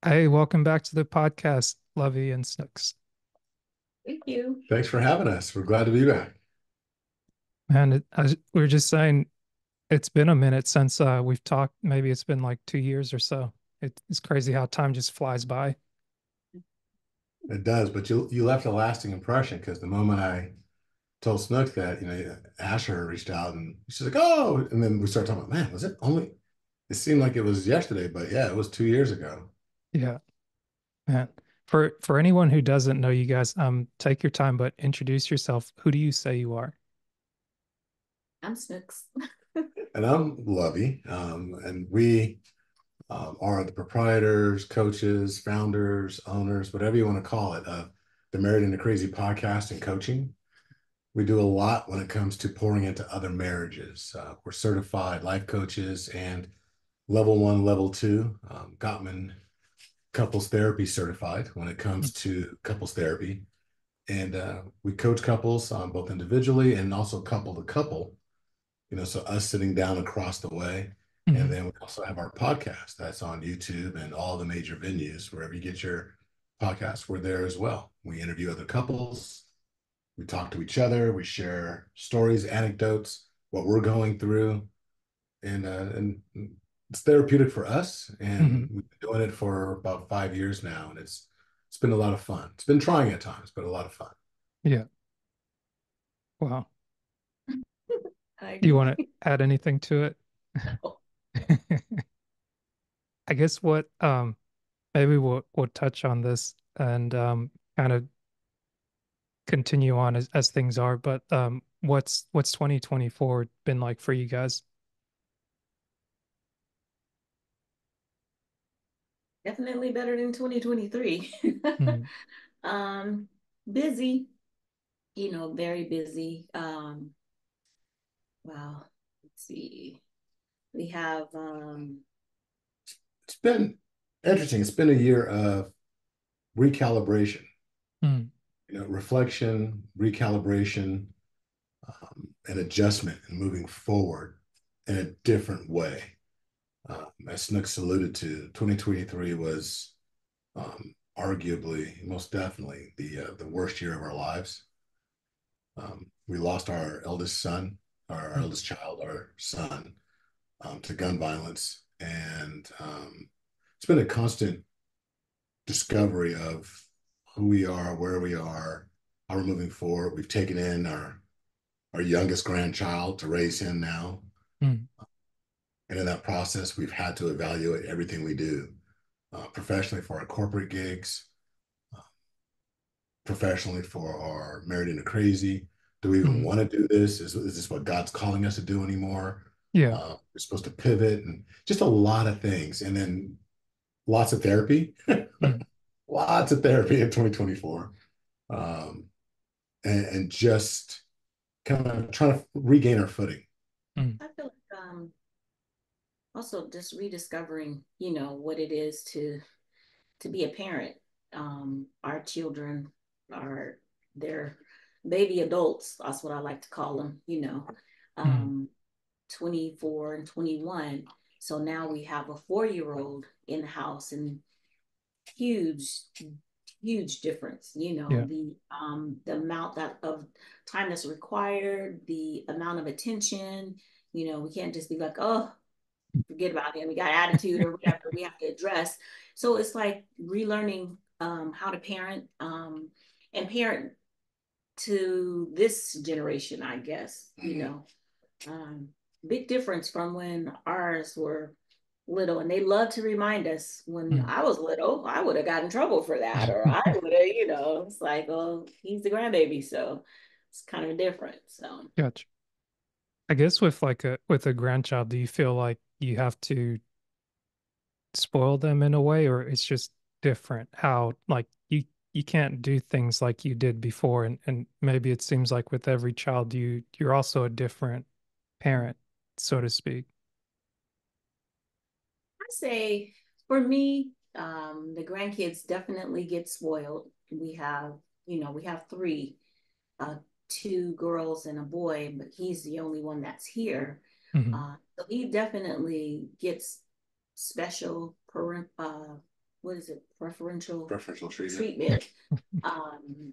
Hey, welcome back to the podcast, Lovey and Snooks. Thank you. Thanks for having us. We're glad to be back. Man, we were just saying it's been a minute since we've talked. Maybe it's been like 2 years or so. It's crazy how time just flies by. It does, but you left a lasting impression because the moment I told Snook that, Asher reached out and she's like, "Oh," and then we started talking about, man, was it only? It seemed like it was yesterday, but yeah, it was 2 years ago. Yeah, man. For anyone who doesn't know you guys, take your time, but introduce yourself. Who do you say you are? I'm Snooks. And I'm Lovey, and we are the proprietors, coaches, founders, owners, whatever you want to call it, of the Married and the Crazy podcast and coaching. We do a lot when it comes to pouring into other marriages. We're certified life coaches and level one, level two, Gottman couples therapy certified when it comes to couples therapy. And we coach couples both individually and also couple to couple, so us sitting down across the way. And Mhm. then we also have our podcast that's on YouTube and all the major venues. Wherever you get your podcast, we're there as well. We interview other couples, we talk to each other. We share stories, anecdotes, what we're going through, and it's therapeutic for us. And Mhm. we've been doing it for about 5 years now, and it's been a lot of fun. It's been trying at times, but a lot of fun. Yeah. Wow. I Do you agree. want to add anything to it? Oh, I guess what maybe we'll touch on this and kind of continue on as things are. But what's 2024 been like for you guys? definitely better than 2023. Mm, um, busy, very busy. Wow. Let's see. We have It's been interesting. It's been a year of recalibration, mm, reflection, recalibration, and adjustment, and moving forward in a different way. As Snooks alluded to, 2023 was arguably, most definitely, the worst year of our lives. We lost our eldest son, our mm, eldest child, our son, to gun violence, and it's been a constant discovery of who we are, where we are, how we're moving forward. We've taken in our youngest grandchild to raise him now, mm, and in that process, we've had to evaluate everything we do professionally for our corporate gigs, uh, professionally for our Married and Crazy. Do we even mm. want to do this? Is this what God's calling us to do anymore? Yeah. We're supposed to pivot and just a lot of things. And then lots of therapy, Mm, lots of therapy in 2024. Um, and just kind of trying to regain our footing. mm, I feel like also just rediscovering, what it is to be a parent. Our children are they're baby adults. That's what I like to call them. mm. Um, 24 and 21. So now we have a 4-year-old in the house and huge, huge difference, Yeah. the amount that of time that's required, the amount of attention, we can't just be like, oh, forget about him. We got attitude or whatever we have to address. So it's like relearning how to parent and parent to this generation, I guess. Um, Big difference from when ours were little. And they love to remind us when Mm. I was little, I would have gotten in trouble for that, or I would have, it's like, oh, he's the grandbaby. So it's kind of different. So Gotcha. I guess with a grandchild, do you feel like you have to spoil them in a way, or it's just different how like you can't do things like you did before, and maybe it seems like with every child you're also a different parent, so to speak. I say for me, the grandkids definitely get spoiled. We have three, uh, two girls and a boy, but he's the only one that's here. Hmm. So he definitely gets special what is it, preferential Preferential treatment. treatment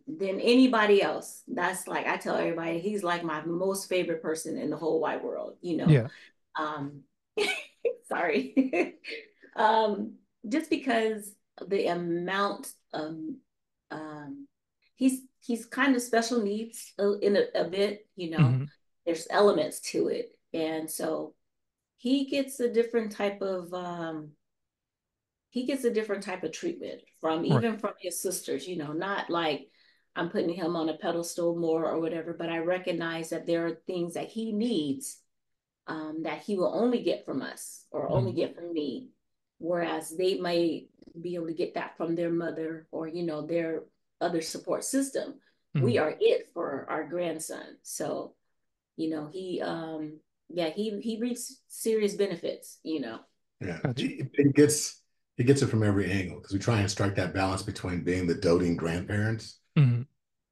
than anybody else. That's like, I tell everybody, he's like my most favorite person in the whole wide world, you know. Yeah. Um, sorry. um, just because the amount of he's kind of special needs in a bit, you know. Hmm. There's elements to it, and so he gets a different type of treatment from Right. even from his sisters, you know, not like I'm putting him on a pedestal more or whatever, but I recognize that there are things that he needs that he will only get from us or only Mm. get from me, whereas they may be able to get that from their mother or, you know, their other support system. We Mm. are it for our grandson. So, you know, yeah, he reaps serious benefits, you know. Yeah, Gotcha. he gets it from every angle because we try and strike that balance between being the doting grandparents, Mm.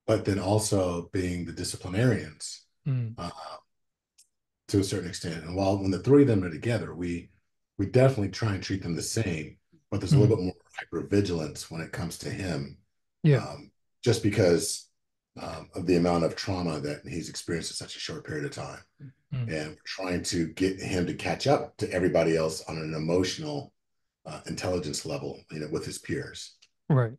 but then also being the disciplinarians Mm. uh, to a certain extent. And while when the three of them are together, we definitely try and treat them the same, but there's a little Mm. bit more hypervigilance when it comes to him, Yeah. um, just because of the amount of trauma that he's experienced in such a short period of time. Mm. And we're trying to get him to catch up to everybody else on an emotional intelligence level, you know, with his peers. Right.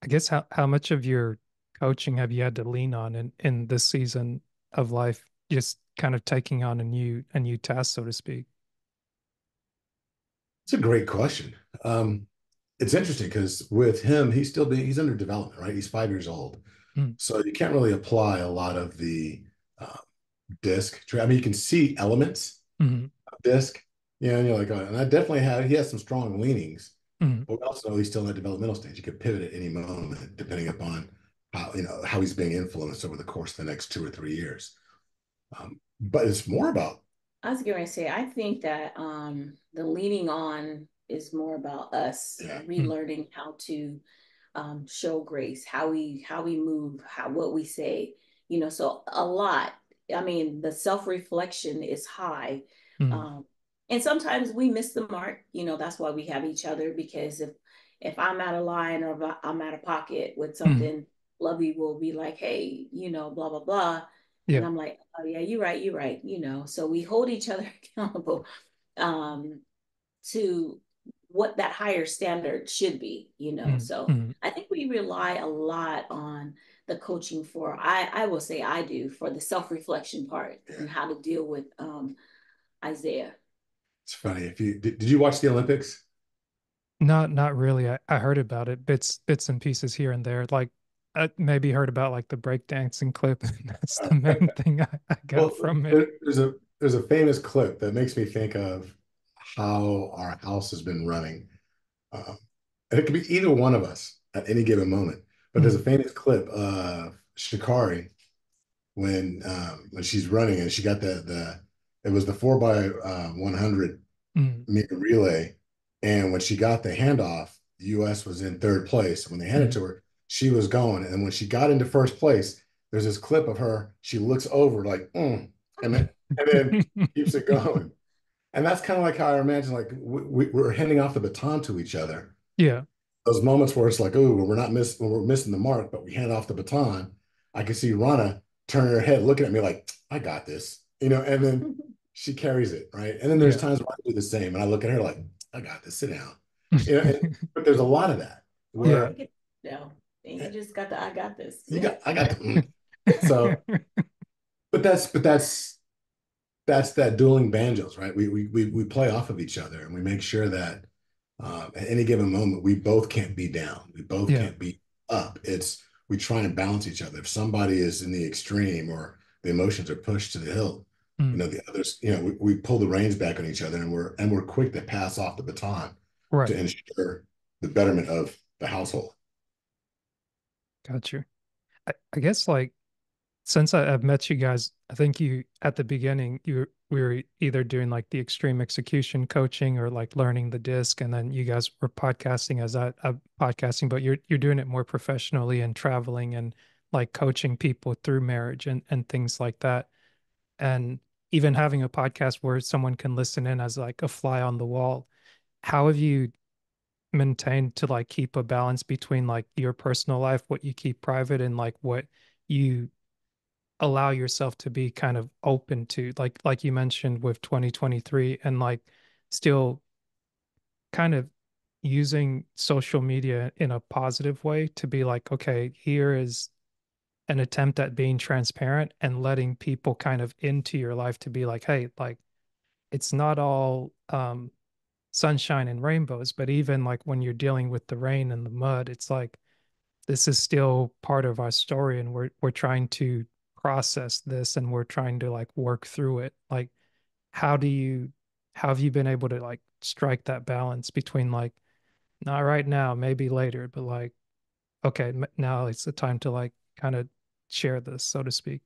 I guess how much of your coaching have you had to lean on in this season of life, just kind of taking on a new task, so to speak? It's a great question. It's interesting because with him, he's under development, right? He's 5 years old, Mm. so you can't really apply a lot of the uh, disc. I mean, you can see elements Mm. of disc, yeah, and you're like, oh, and I definitely have. He has some strong leanings, Mm. but we also know he's still in the developmental stage. He could pivot at any moment, depending upon how he's being influenced over the course of the next 2 or 3 years. But it's more about I was going to say, I think that the leaning on is more about us yeah, Mm. relearning how to show grace, how we move, how what we say, you know. So a lot. I mean, the self reflection is high, Mm. um, and sometimes we miss the mark. You know, that's why we have each other because if I'm out of line or if I'm out of pocket with Mm. something, Lovey will be like, hey, you know, blah blah blah, and Yeah. I'm like, oh yeah, you're right, you know. So we hold each other accountable. Um, to what that higher standard should be, you know. Mm. So Mm. I think we rely a lot on the coaching for I will say I do for the self-reflection part yeah. and how to deal with Isaiah. It's funny. If you did you watch the Olympics? Not really. I heard about it, bits and pieces here and there. Like I maybe heard about like the breakdancing clip. That's the main thing I got Well, from it. there's a famous clip that makes me think of how our house has been running. Um, and it could be either one of us at any given moment. But there's a Mm. famous clip of Shikari when she's running and she got the it was the 4 by 100 Mm. meter relay, and when she got the handoff, the U.S. was in third place. When they handed it Mm. to her, she was going, and when she got into first place, there's this clip of her. She looks over like, and then keeps it going. And that's kind of like how I imagine, like we're handing off the baton to each other. Yeah. Those moments where it's like, oh, when we're missing the mark, but we hand off the baton. I can see Rana turning her head, looking at me like, I got this, and then she carries it, right? And then there's Yeah. times where I do the same, and I look at her like, I got this, sit down, but there's a lot of that Yeah. where You know, and you just got the I got this. I got the, so, but that's that dueling banjos, right? We play off of each other, and we make sure that at any given moment we both can't be down, we both Yeah. can't be up. It's we try and balance each other. If somebody is in the extreme or the emotions are pushed to the hilt, Mm. the others, we pull the reins back on each other, and we're quick to pass off the baton to Right. ensure the betterment of the household. Got you. I guess like since I've met you guys, I think you at the beginning we were either doing like the extreme execution coaching or like learning the disc, and then you guys were podcasting as I podcasting, but you're doing it more professionally and traveling and like coaching people through marriage and things like that. And even having a podcast where someone can listen in as like a fly on the wall. How have you maintain to like keep a balance between like your personal life, what you keep private, and like what you allow yourself to be kind of open to, like you mentioned with 2023, and like still kind of using social media in a positive way to be like, okay, here is an attempt at being transparent and letting people kind of into your life to be like, hey, like it's not all sunshine and rainbows, but even like when you're dealing with the rain and the mud, it's like this is still part of our story, and we're trying to process this, and we're trying to like work through it. Like how do you how have you been able to like strike that balance between like not right now, maybe later, but like okay, now it's the time to like kind of share this, so to speak.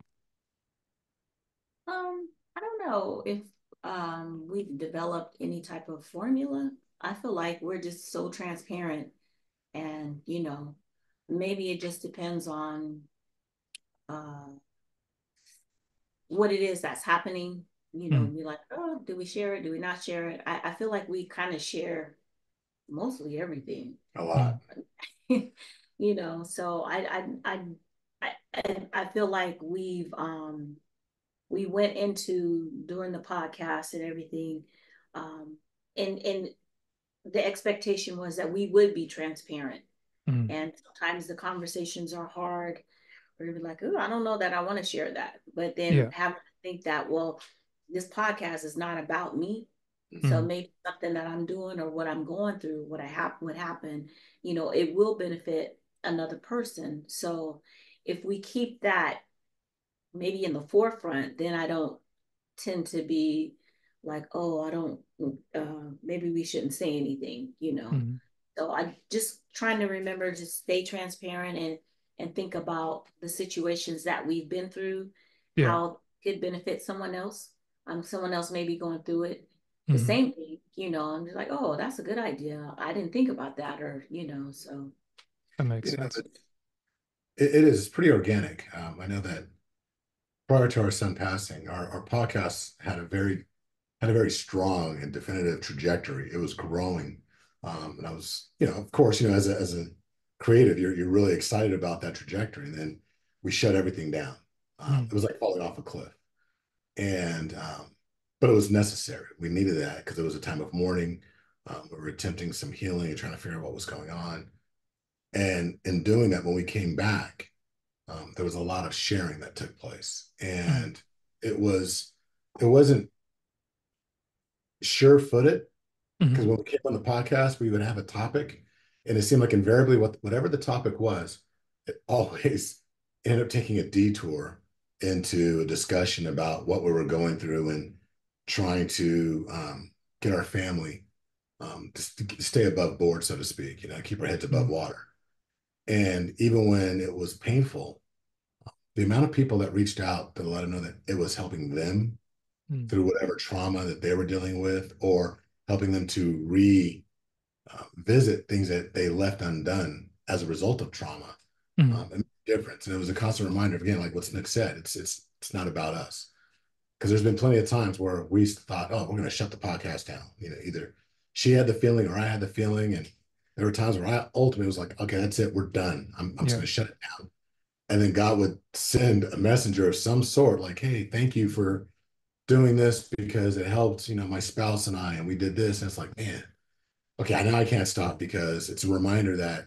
I don't know if we've developed any type of formula. I feel like we're just so transparent, and maybe it just depends on uh what it is that's happening. Mm, Be like, oh, do we share it? Do we not share it? I feel like we kind of share mostly everything. A lot. mm, So I feel like we went into during the podcast and everything, and the expectation was that we would be transparent. mm. And sometimes the conversations are hard. We're like, oh, I don't know that I want to share that. But then Yeah. have to think that, well, this podcast is not about me. So Mm, maybe something that I'm doing or what I'm going through, what happened, it will benefit another person. So if we keep that maybe in the forefront, then I don't tend to be like, oh, I don't, maybe we shouldn't say anything. mm. So I just trying to remember to stay transparent and think about the situations that we've been through, Yeah. how it could benefit someone else. Someone else may be going through it. The Mm. same thing. I'm just like, oh, that's a good idea. I didn't think about that, so. That makes You know, sense. it is pretty organic. I know that prior to our son passing, our podcast had a very strong and definitive trajectory. It was growing, and I was, of course, as a creative, you're really excited about that trajectory. And then we shut everything down. Mm, It was like falling off a cliff, and but it was necessary. We needed that because it was a time of mourning. We were attempting some healing and trying to figure out what was going on. And in doing that, when we came back, there was a lot of sharing that took place, mm, and it was it wasn't sure-footed because mhm, when we came on the podcast, we would have a topic, and it seemed like invariably whatever the topic was, it always ended up taking a detour into a discussion about what we were going through and trying to get our family to stay above board, so to speak, keep our heads above mm, water. And even when it was painful, the amount of people that reached out to let them know that it was helping them mm, through whatever trauma that they were dealing with, or helping them to visit things that they left undone as a result of trauma. mm. It made a difference, and it was a constant reminder of, again, like what Snook said, it's not about us. Because there's been plenty of times where we thought, oh, we're going to shut the podcast down. Either she had the feeling or I had the feeling, and there were times where I ultimately was like, okay, that's it, we're done. I'm just Yeah. going to shut it down. And then God would send a messenger of some sort, like, hey, thank you for doing this because it helped, my spouse and I, and we did this. And it's like, man, okay, now I can't stop because it's a reminder that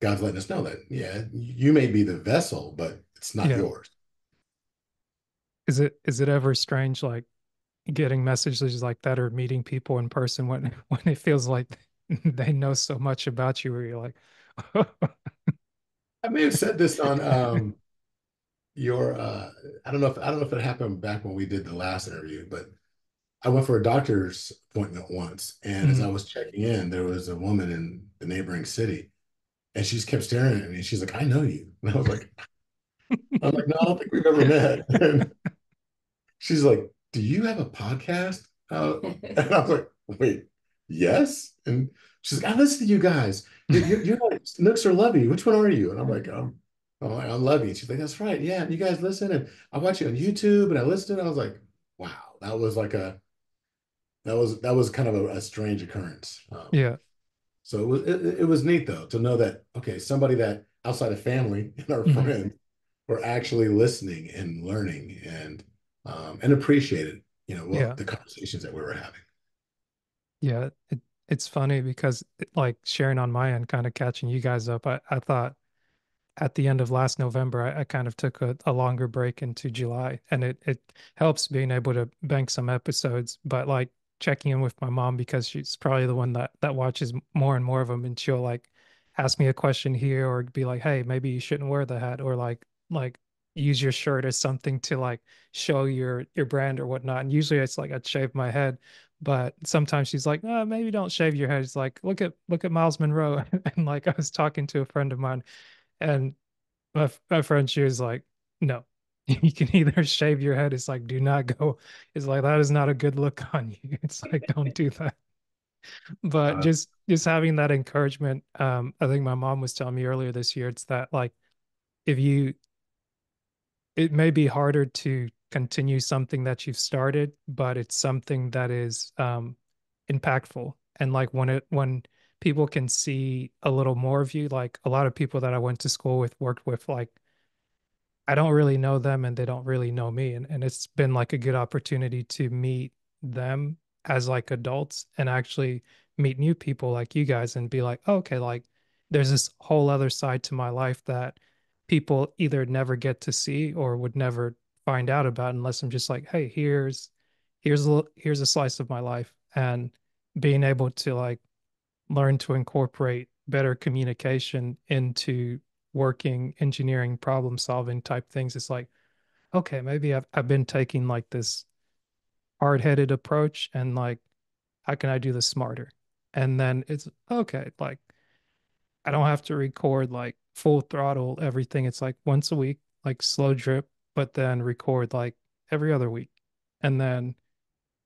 God's letting us know that, yeah, you may be the vessel, but it's not Yeah. yours. Is it ever strange like getting messages like that or meeting people in person when when it feels like they know so much about you where you're like I may have said this on your I don't know if it happened back when we did the last interview, but I went for a doctor's appointment once, and as I Mm, was checking in, there was a woman in the neighboring city, and she just kept staring at me. She's like, "I know you," and I'm like, "No, I don't think we've ever met." And she's like, "Do you have a podcast?" And I was like, "Wait, yes." And she's like, "I listen to you guys. You're like Snooks or Lovey. Which one are you?" And I'm like, I'm Lovey." And she's like, "That's right. Yeah, you guys listen." And I watch you on YouTube, and I listened. And I was like, "Wow, that was kind of a strange occurrence." yeah. So it was neat though to know that okay, somebody that outside of family and our Hmm. friends were actually listening and learning and appreciated, Yeah. the conversations that we were having. Yeah. It's funny because like sharing on my end, kind of catching you guys up, I thought at the end of last November, I kind of took a longer break into July, and it helps being able to bank some episodes. But like checking in with my mom because she's probably the one that watches more and more of them, and she'll like ask me a question here or be like, "Hey, maybe you shouldn't wear the hat," or like use your shirt as something to like show your brand or whatnot. And usually it's like I'd shave my head. But sometimes she's like, "No, maybe don't shave your head." It's like, look at Miles Monroe." And like I was talking to a friend of mine, and my friend, she was like, no, you can either shave your head. It's like, do not go. It's like, that is not a good look on you. It's like, don't do that. But Uh, just having that encouragement, I think my mom was telling me earlier this year, it's that like if you it may be harder to continue something that you've started, but it's something that is impactful. And like when people can see a little more of you, like a lot of people that I went to school with, worked with, like I don't really know them and they don't really know me. And it's been like a good opportunity to meet them as like adults and actually meet new people like you guys and be like, oh, okay, like there's this whole other side to my life that people either never get to see or would never find out about unless I'm just like, hey, here's a slice of my life. And being able to like learn to incorporate better communication into working engineering problem solving type things. It's like, okay, maybe I've been taking like this hard-headed approach and like how can I do this smarter? And then it's okay, like I don't have to record like full throttle everything. It's like once a week, like slow drip, but then record like every other week. And then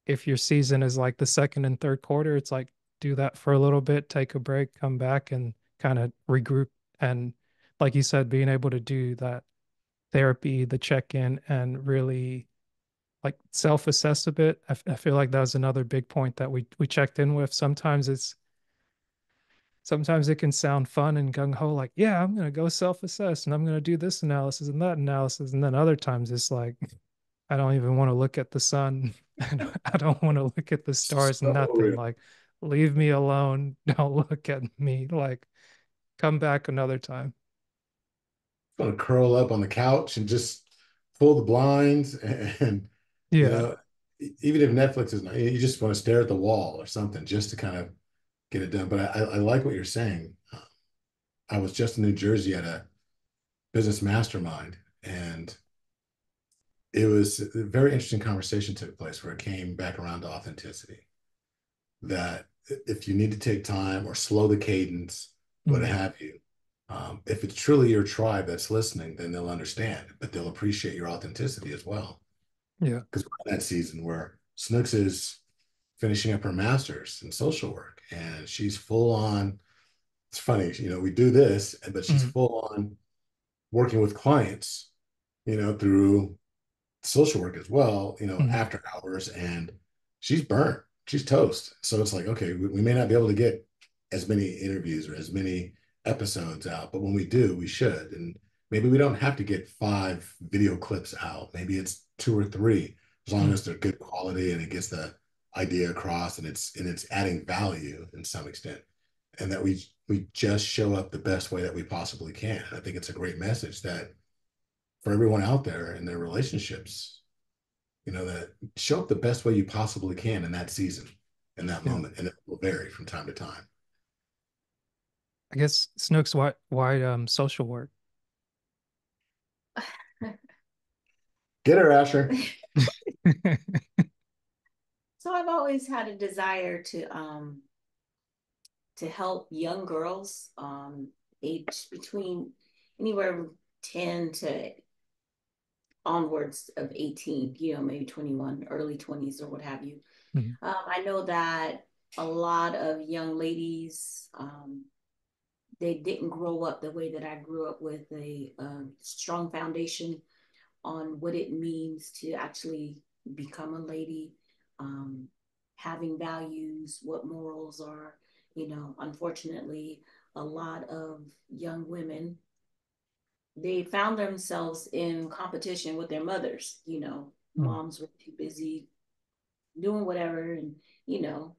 if your season is like the second and third quarter, it's like do that for a little bit, take a break, come back and kind of regroup. And like you said, being able to do that therapy, the check in, and really like self assess a bit. I feel like that was another big point that we checked in with. Sometimes it can sound fun and gung ho, like, yeah, I'm going to go self assess and I'm going to do this analysis and that analysis. And then other times it's like, I don't even want to look at the sun. And I don't want to look at the stars, so nothing. real. Like, leave me alone. Don't look at me. Like, come back another time. Want to curl up on the couch and just pull the blinds and you Yeah. know, even if Netflix is not, you just want to stare at the wall or something just to kind of get it done. But I like what you're saying. I was just in New Jersey at a business mastermind, and it was a very interesting conversation took place where it came back around to authenticity. That if you need to take time or slow the cadence, what Mm, have you, if it's truly your tribe that's listening, then they'll understand, but they'll appreciate your authenticity as well. yeah. Because we're in that season where Snooks is finishing up her master's in social work, and she's full on. It's funny, we do this, but she's Mm, full on working with clients, through social work as well, mm, after hours, and she's burnt. She's toast. So it's like, okay, we may not be able to get as many interviews or as many episodes out, but when we do, we should. And maybe we don't have to get 5 video clips out. Maybe it's 2 or 3, as long mm, as they're good quality and it gets the idea across and it's adding value in some extent. And that we just show up the best way that we possibly can. I think it's a great message that for everyone out there in their relationships, that show up the best way you possibly can in that season, in that yeah. moment, and it will vary from time to time. I guess Snooks, why social work? Get her, Asher. So I've always had a desire to help young girls, age between anywhere 10 to onwards of 18, maybe 21, early 20s or what have you. Mm, I know that a lot of young ladies, they didn't grow up the way that I grew up with a strong foundation on what it means to actually become a lady, um, having values, what morals are Unfortunately, a lot of young women, they found themselves in competition with their mothers. Mm, Moms were too busy doing whatever, and you know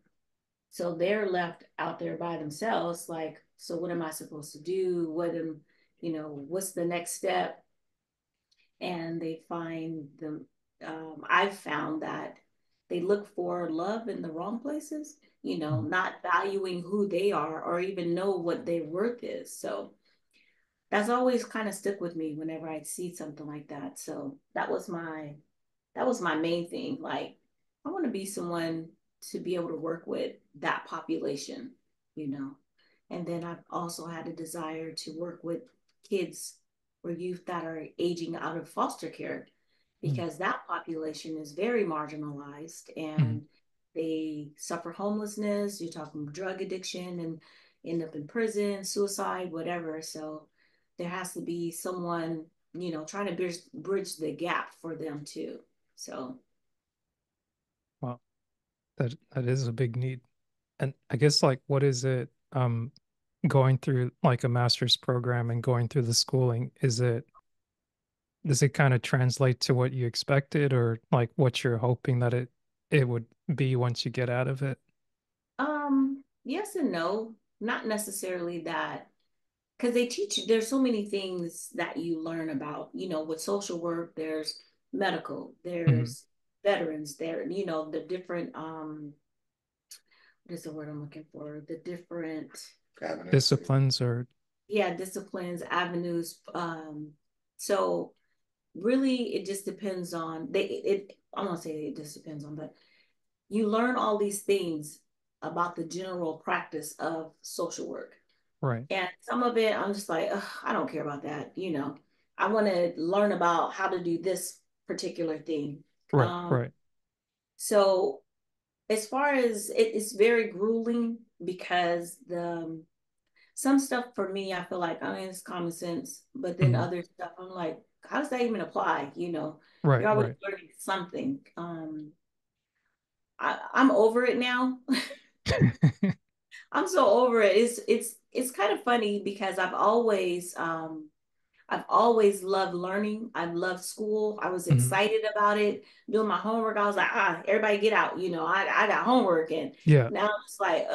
so they're left out there by themselves, like, so what am I supposed to do? What's the next step? And they find them. I've found that they look for love in the wrong places, mm, not valuing who they are or even know what their worth is. So that's always kind of stuck with me whenever I see something like that. So that was my main thing. Like, I want to be someone to be able to work with that population, you know. And then I've also had a desire to work with kids or youth that are aging out of foster care, mm, because that population is very marginalized mm. and they suffer homelessness. You're talking drug addiction and end up in prison, suicide, whatever. So there has to be someone, trying to bridge the gap for them too. So, Wow, that is a big need. And I guess like what is it going through like a master's program and going through the schooling, does it kind of translate to what you expected or like what you're hoping that it would be once you get out of it? yes and no, not necessarily that, because they teach you, there's so many things that you learn about, with social work. There's medical, Mhm. there's veterans, the different, what is the word I'm looking for? The different, Avenues. Disciplines or yeah, disciplines, avenues. So really it just depends on I'm gonna say it just depends on, but you learn all these things about the general practice of social work. right, And some of it, I'm just like, I don't care about that. I want to learn about how to do this particular thing. right, Um, right. so as far as it's very grueling, because some stuff for me, I feel like, oh, it's common sense, but then Mhm. other stuff, I'm like, how does that even apply? Right, You're always right. learning something. I'm over it now. I'm so over it. It's kind of funny because I've always loved learning. I loved school. I was Mhm. excited about it. Doing my homework, I was like, everybody get out. I got homework, and Yeah, now I'm just like,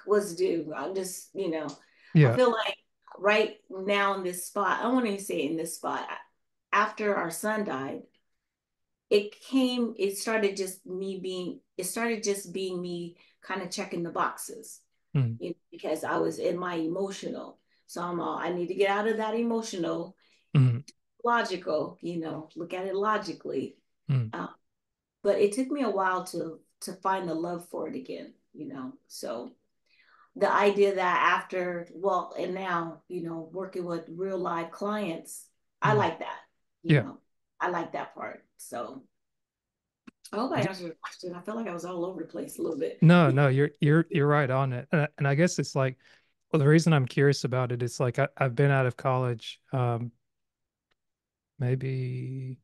what's due? I'm just, I yeah. feel like right now in this spot, I won't even say in this spot. After our son died, it started just being me kind of checking the boxes, Mm, because I was in my emotional. So I need to get out of that emotional, mm, logical, look at it logically. mm. Uh, but it took me a while to find the love for it again, So the idea that after, well, and now, working with real live clients, I Mm. like that, you Yeah. know, I like that part. So I hope I D- answered your question. I felt like I was all over the place a little bit. No, no, you're right on it. And I guess it's like, well, the reason I'm curious about it is like I've been out of college, maybe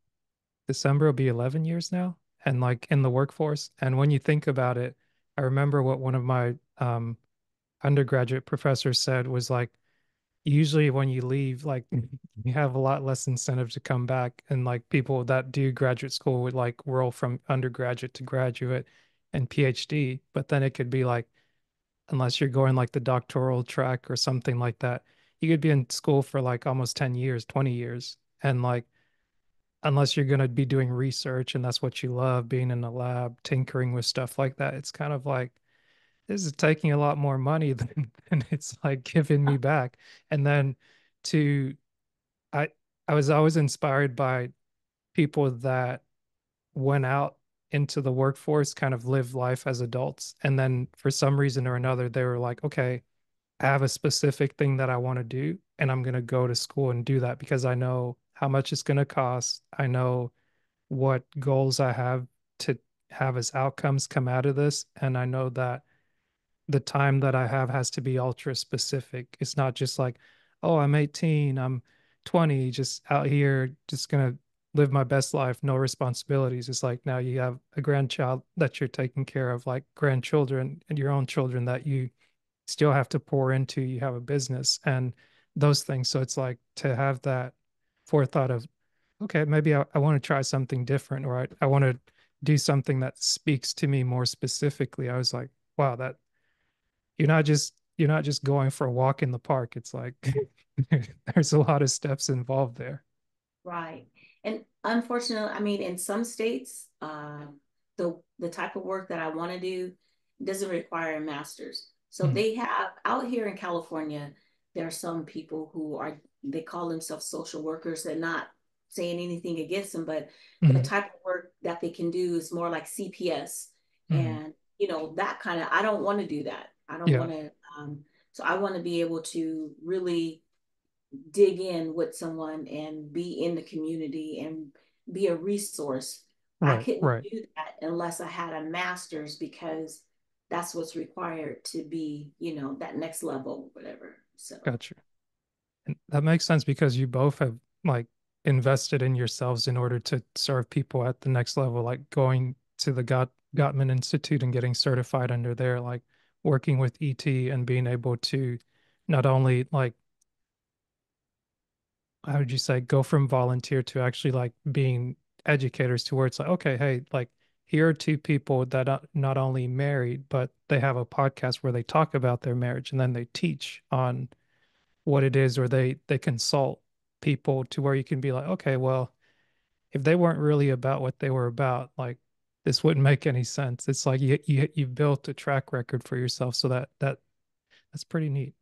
December will be 11 years now, and like in the workforce. And when you think about it, I remember what one of my undergraduate professors said was like, usually when you leave, like you have a lot less incentive to come back. And like people that do graduate school would like roll from undergraduate to graduate and PhD, but then it could be like, unless you're going like the doctoral track or something like that, you could be in school for like almost 10 years, 20 years. And like, unless you're going to be doing research and that's what you love, being in a lab, tinkering with stuff like that, it's kind of like, this is taking a lot more money than it's like giving me back. And then to, I, I was always inspired by people that went out into the workforce, kind of live life as adults. And then for some reason or another, they were like, okay, I have a specific thing that I want to do, and I'm going to go to school and do that because I know how much it's going to cost. I know what goals I have to have as outcomes come out of this. And I know that the time that I have has to be ultra specific. It's not just like, oh, I'm 18, I'm 20, just out here, just going to live my best life, no responsibilities. It's like now you have a grandchild that you're taking care of, like grandchildren and your own children that you still have to pour into, you have a business and those things. So it's like to have that forethought of, okay, maybe I want to try something different, or I want to do something that speaks to me more specifically. I was like, wow, that you're not just going for a walk in the park. It's like there's a lot of steps involved there. Right. And unfortunately, I mean, in some states, the type of work that I want to do doesn't require a master's. So Mm, they have out here in California, there are some people who are they call themselves social workers. They're not saying anything against them, but the mhm, type of work that they can do is more like CPS. mhm. And that kind of I don't want to do that. I don't Yeah, want to so I want to be able to really dig in with someone and be in the community and be a resource. I right, couldn't right. do that unless I had a master's because that's what's required to be, that next level, whatever. So, Gotcha. And that makes sense because you both have like invested in yourselves in order to serve people at the next level, like going to the Gottman Institute and getting certified under there, like working with ET and being able to not only like, how would you say, go from volunteer to actually like being educators to where it's like, okay, hey, like here are two people that are not only married, but they have a podcast where they talk about their marriage and then they teach on what it is, or they consult people to where you can be like, okay, well, if they weren't really about what they were about, like this wouldn't make any sense. It's like you built a track record for yourself, so that's pretty neat.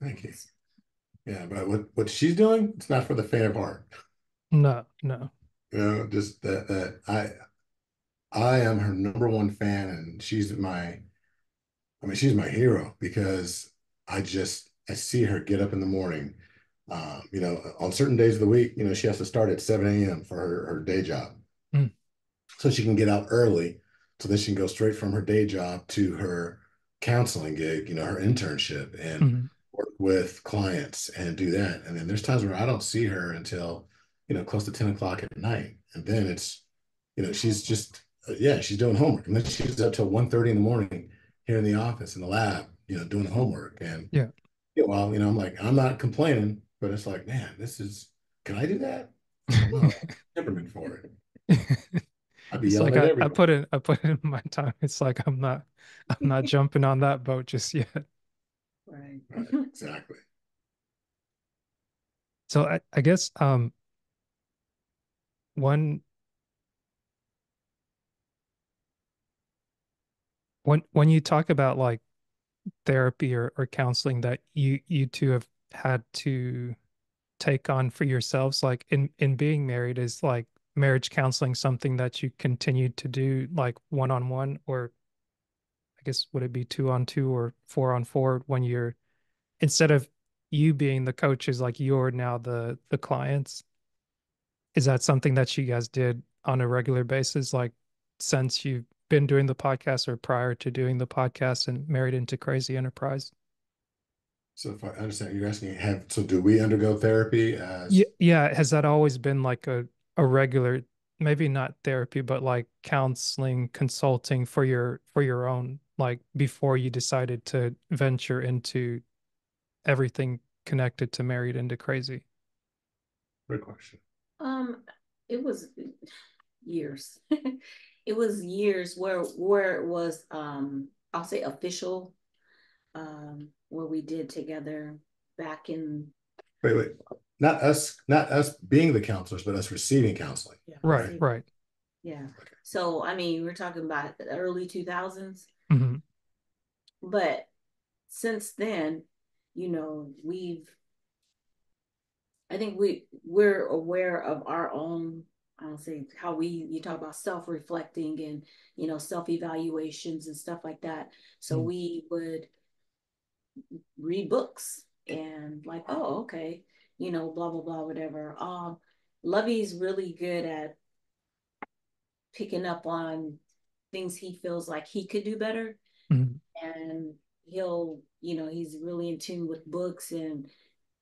Thank you. Yeah, but what she's doing, it's not for the faint of heart. No, no. Just that I am her number one fan, and she's my hero because I see her get up in the morning. On certain days of the week, she has to start at 7 a.m. for her day job. Mm, So she can get out early. So then she can go straight from her day job to her counseling gig, her internship, and mhm. work with clients and do that. And then there's times where I don't see her until, close to 10 o'clock at night. And then she's just, yeah, she's doing homework. And then she's up till 1:30 in the morning here in the office, in the lab, doing homework. And, Yeah. I'm like, I'm not complaining, but it's like, man, can I do that? I don't know. Temperament for it. I'd be It's yelling like at I everybody. put in my time. It's like I'm not jumping on that boat just yet. right. Right, exactly. So I guess one when you talk about like therapy or counseling that you two have had to take on for yourselves, like in being married, is like marriage counseling something that you continued to do like one on one, or I guess would it be two on two or four on four when you're, instead of you being the coaches, like you're now the clients? Is that something that you guys did on a regular basis, like since you've been doing the podcast or prior to doing the podcast and married into Crazy Enterprise? So if I understand, you're asking, so do we undergo therapy Yeah, as yeah. Has that always been like a regular, maybe not therapy, but like counseling, consulting for your own, like before you decided to venture into everything connected to Married into Crazy? good question? Um, it was years. It was years where it was I'll say official where we did together back in Wait. Not us being the counselors, but us receiving counseling, yeah, Right, right? receiving. right. Yeah. So I mean, we're talking about the early 2000s, Hmm. but since then, we've I think we're aware of our own, I don't say how you talk about self-reflecting and self-evaluations and stuff like that. So Mm, we would read books and like, oh, okay, blah blah blah, whatever. Lovey's really good at picking up on things he feels like he could do better. mm, And he's really in tune with books and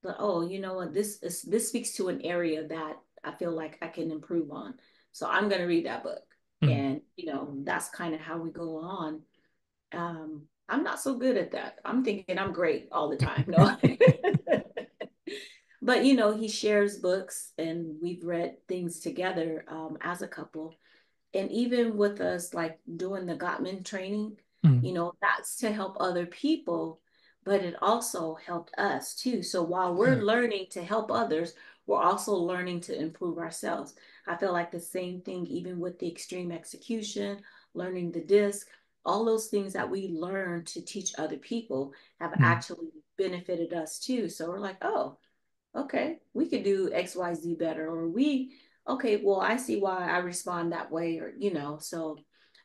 but oh, you know what, this speaks to an area that I feel like I can improve on. So I'm gonna read that book. mm, And that's kind of how we go on. I'm not so good at that. I'm thinking I'm great all the time. No. But he shares books and we've read things together as a couple. And even with us like doing the Gottman training, Mm. that's to help other people, but it also helped us too. So while we're Yeah. learning to help others, we're also learning to improve ourselves. I feel like the same thing, even with the extreme execution, learning the disc, all those things that we learn to teach other people have Mm. actually benefited us too. So we're like, oh, okay, we could do XYZ better, or okay, well, I see why I respond that way, or, so,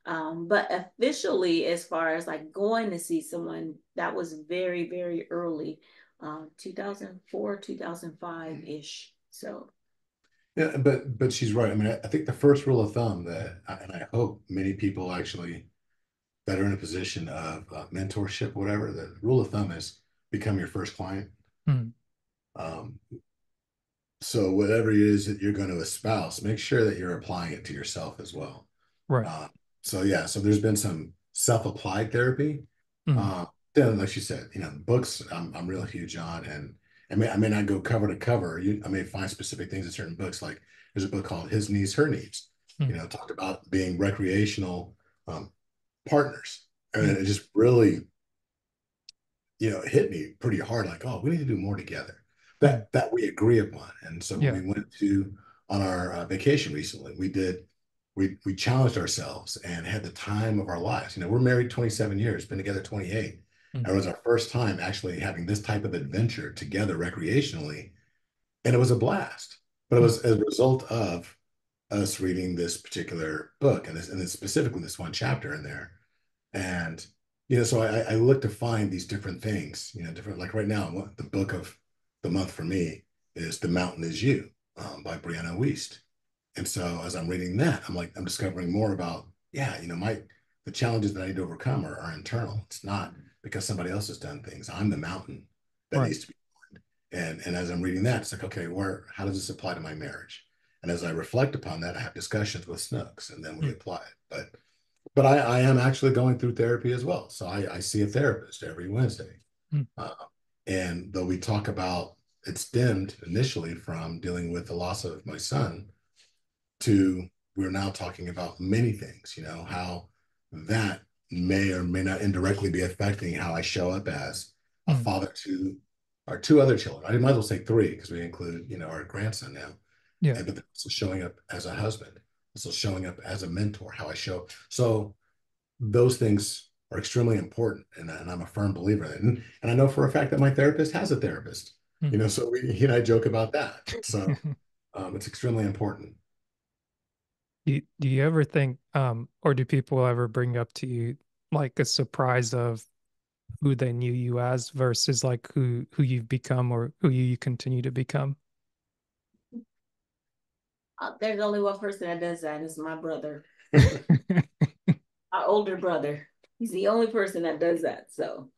but officially, as far as like going to see someone, that was very, very early, 2004, 2005-ish. So, Yeah, but she's right. I mean, I think the first rule of thumb and I hope many people actually that are in a position of mentorship, whatever, the rule of thumb is become your first client. Mm. Um, so whatever it is that you're going to espouse, make sure that you're applying it to yourself as well. Right. Uh, so yeah, so there's been some self-applied therapy. Mm. Uh, then, like you said, books I'm real huge on, and I may not go cover to cover. I may find specific things in certain books. Like there's a book called His Needs, Her Needs. Mm. Talked about being recreational um, partners, and Mm. it just really hit me pretty hard. Like, oh, we need to do more together. Mm. That we agree upon. And so when Yeah. we went to on our vacation recently, we challenged ourselves and had the time of our lives. We're married 27 years, been together 28. Mm. And it was our first time actually having this type of adventure together recreationally, and it was a blast. But it Mm. was as a result of us reading this particular book and this specifically this one chapter in there. And so I look to find these different things, different, like right now, the book of the month for me is The Mountain Is You, by Brianna Wiest. And so as I'm reading that, I'm discovering more about, yeah, the challenges that I need to overcome are internal. It's not because somebody else has done things. I'm the mountain that Right. needs to be. And as I'm reading that, it's like, okay, how does this apply to my marriage? And as I reflect upon that, I have discussions with Snooks and then we Mm. apply it. But I am actually going through therapy as well. So I see a therapist every Wednesday. Mm. Uh, and though we talk about, it stemmed initially from dealing with the loss of my son to we're now talking about many things, how that may or may not indirectly be affecting how I show up as a Mm. father to our two other children. I might as well say three because we include, our grandson now. Yeah. But also showing up as a husband, also showing up as a mentor, how I show up. So those things are extremely important. And I'm a firm believer in it. And I know for a fact that my therapist has a therapist, Mm. so he and I joke about that. So it's extremely important. Do you ever think, or do people ever bring up to you like a surprise of who they knew you as versus like who you've become or who you continue to become? there's only one person that does that, and it's my brother, our older brother. He's the only person that does that. So,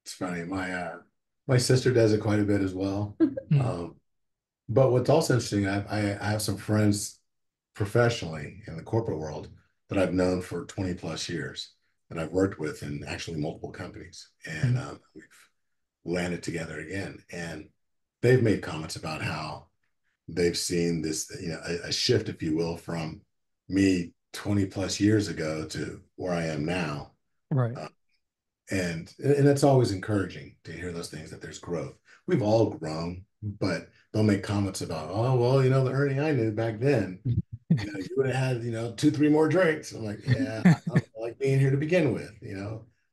It's funny. My sister does it quite a bit as well. Mm. Um, but what's also interesting, I have some friends professionally in the corporate world that I've known for 20 plus years that I've worked with in actually multiple companies. And Mm. we've landed together again. And they've made comments about how they've seen this, a shift, if you will, from me 20 plus years ago to where I am now. Right. Uh, and it's always encouraging to hear those things that there's growth. We've all grown, but they'll make comments about, oh, well, the Ernie I knew back then, you would have had, two, three more drinks. I'm like, yeah, I don't like being here to begin with.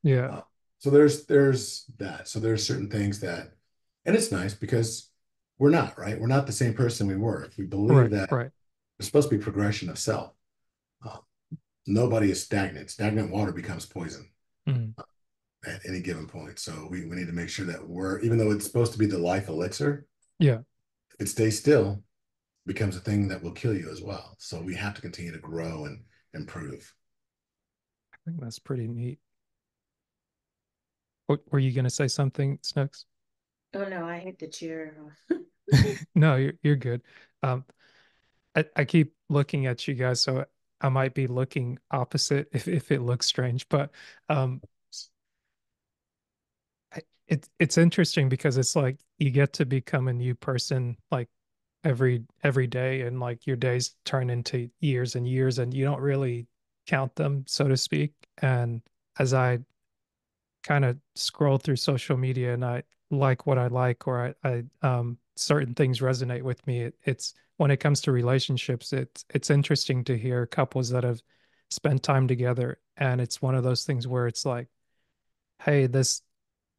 Yeah. Uh, so there's that. So there's certain things that, and it's nice because we're not, right? We're not the same person we were. If we believe Right. that Right. there's supposed to be progression of self, uh, nobody is stagnant. Stagnant water becomes poison Mm. at any given point. So we need to make sure that even though it's supposed to be the life elixir, Yeah. if it stays still, becomes a thing that will kill you as well. So we have to continue to grow and improve. I think that's pretty neat. Were you gonna say something, Snooks? oh no, I hit the chair. No, you're good. Um, I keep looking at you guys, so I might be looking opposite if it looks strange, but um it's interesting because it's like you get to become a new person like every day, and like your days turn into years and years and you don't really count them, so to speak. And as I kind of scroll through social media and I like what I like, or I certain things resonate with me. It's when it comes to relationships, it's interesting to hear couples that have spent time together, and it's one of those things where it's like, hey, this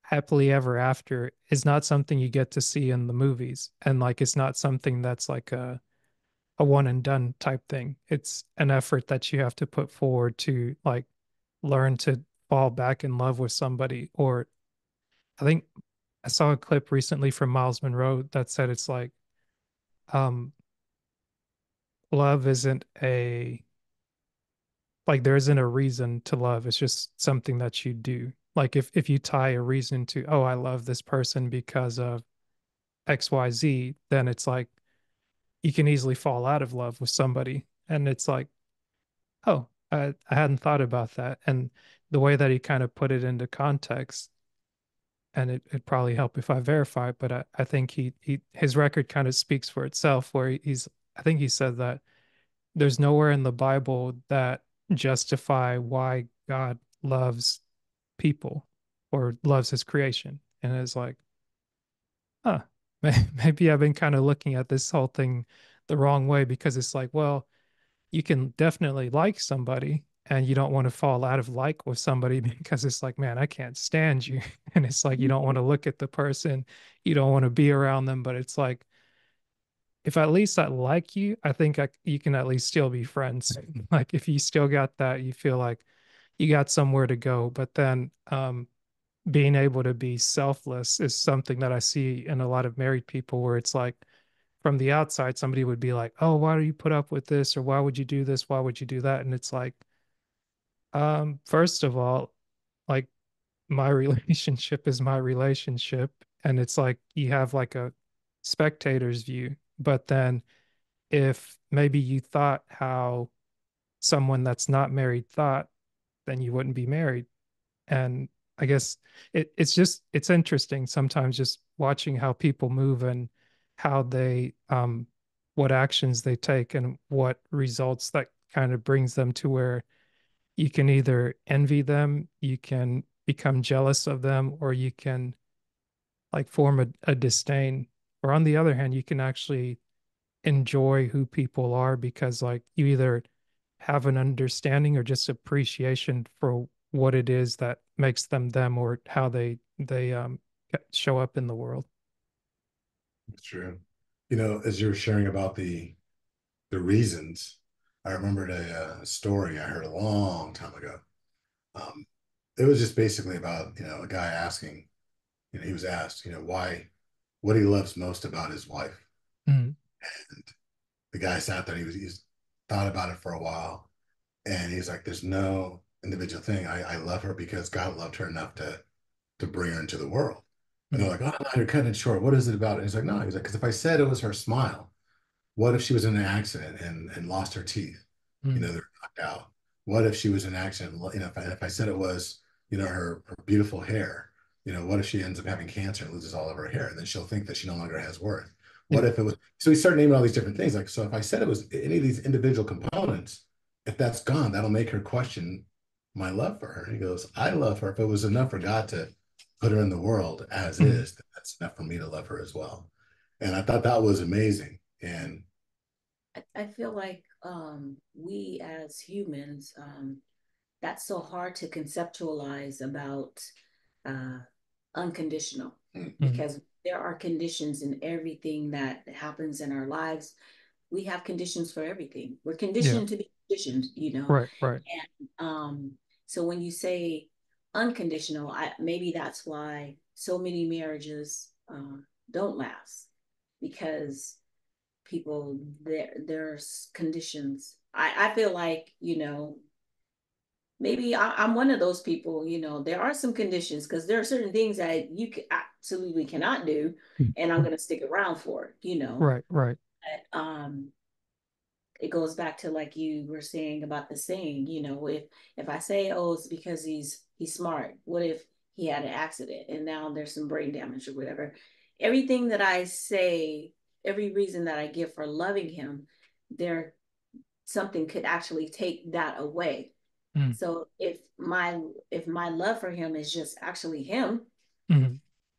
happily ever after is not something you get to see in the movies, and like it's not something that's like a one and done type thing. It's an effort that you have to put forward to like learn to fall back in love with somebody. Or I think I saw a clip recently from Miles Monroe that said it's like um love isn't a like there isn't a reason to love. It's just something that you do. Like if you tie a reason to, oh, I love this person because of XYZ, then it's like you can easily fall out of love with somebody. And it's like, oh, I hadn't thought about that. And the way that he kind of put it into context, and it probably help if I verify, but I think he his record kind of speaks for itself, where he's I think he said that there's nowhere in the Bible that justify why God loves people or loves his creation. And it's like, huh, maybe I've been kind of looking at this whole thing the wrong way, because it's like, well, you can definitely like somebody and you don't want to fall out of like with somebody because it's like, man, I can't stand you. And it's like, you don't want to look at the person, you don't want to be around them. But it's like, if at least I like you, I think you can at least still be friends. Like if you still got that, you feel like you got somewhere to go. But then being able to be selfless is something that I see in a lot of married people, where it's like from the outside, somebody would be like, oh, why do you put up with this? Or why would you do this? Why would you do that? And it's like, first of all, like my relationship is my relationship. And it's like you have like a spectator's view. But then if maybe you thought how someone that's not married thought, then you wouldn't be married. And I guess it's interesting sometimes just watching how people move and how they what actions they take and what results that kind of brings them to where you can either envy them, you can become jealous of them, or you can like form a disdain. Or on the other hand, you can actually enjoy who people are because like you either have an understanding or just appreciation for what it is that makes them them, or how they show up in the world. It's true. You know, as you were sharing about the reasons, I remembered a story I heard a long time ago. Um, it was just basically about, a guy asking, he was asked, what he loves most about his wife. Mm, And the guy sat there, he's thought about it for a while. And he's like, there's no individual thing. I love her because God loved her enough to bring her into the world. And they're mm, like, oh, no, you're cutting it short. What is it about? And he's like, no, he's like, because if I said it was her smile, what if she was in an accident and lost her teeth? mm, They're knocked out. What if she was in an accident? If I said it was, her beautiful hair, what if she ends up having cancer and loses all of her hair? And then she'll think that she no longer has worth. What yeah. if it was? So we start naming all these different things. Like, so if I said it was any of these individual components, if that's gone, that'll make her question my love for her. And he goes, I love her. If it was enough for God to put her in the world as Mm, is, then that's enough for me to love her as well. And I thought that was amazing. And I feel like we as humans, that's so hard to conceptualize about uh, unconditional, mm, because there are conditions in everything that happens in our lives. We have conditions for everything. We're yeah. conditioned to be conditioned. Right, right. And so when you say unconditional, maybe that's why so many marriages don't last, because people there's conditions. I feel like, maybe I'm one of those people. There are some conditions, because there are certain things that you absolutely cannot do, Mm, and I'm going to stick around for. right, right. But, it goes back to like you were saying about the saying. If I say, oh, it's because he's smart, what if he had an accident and now there's some brain damage or whatever. Everything that I say, every reason that I give for loving him, there something could actually take that away. Mm. So if my love for him is just actually him, Mm.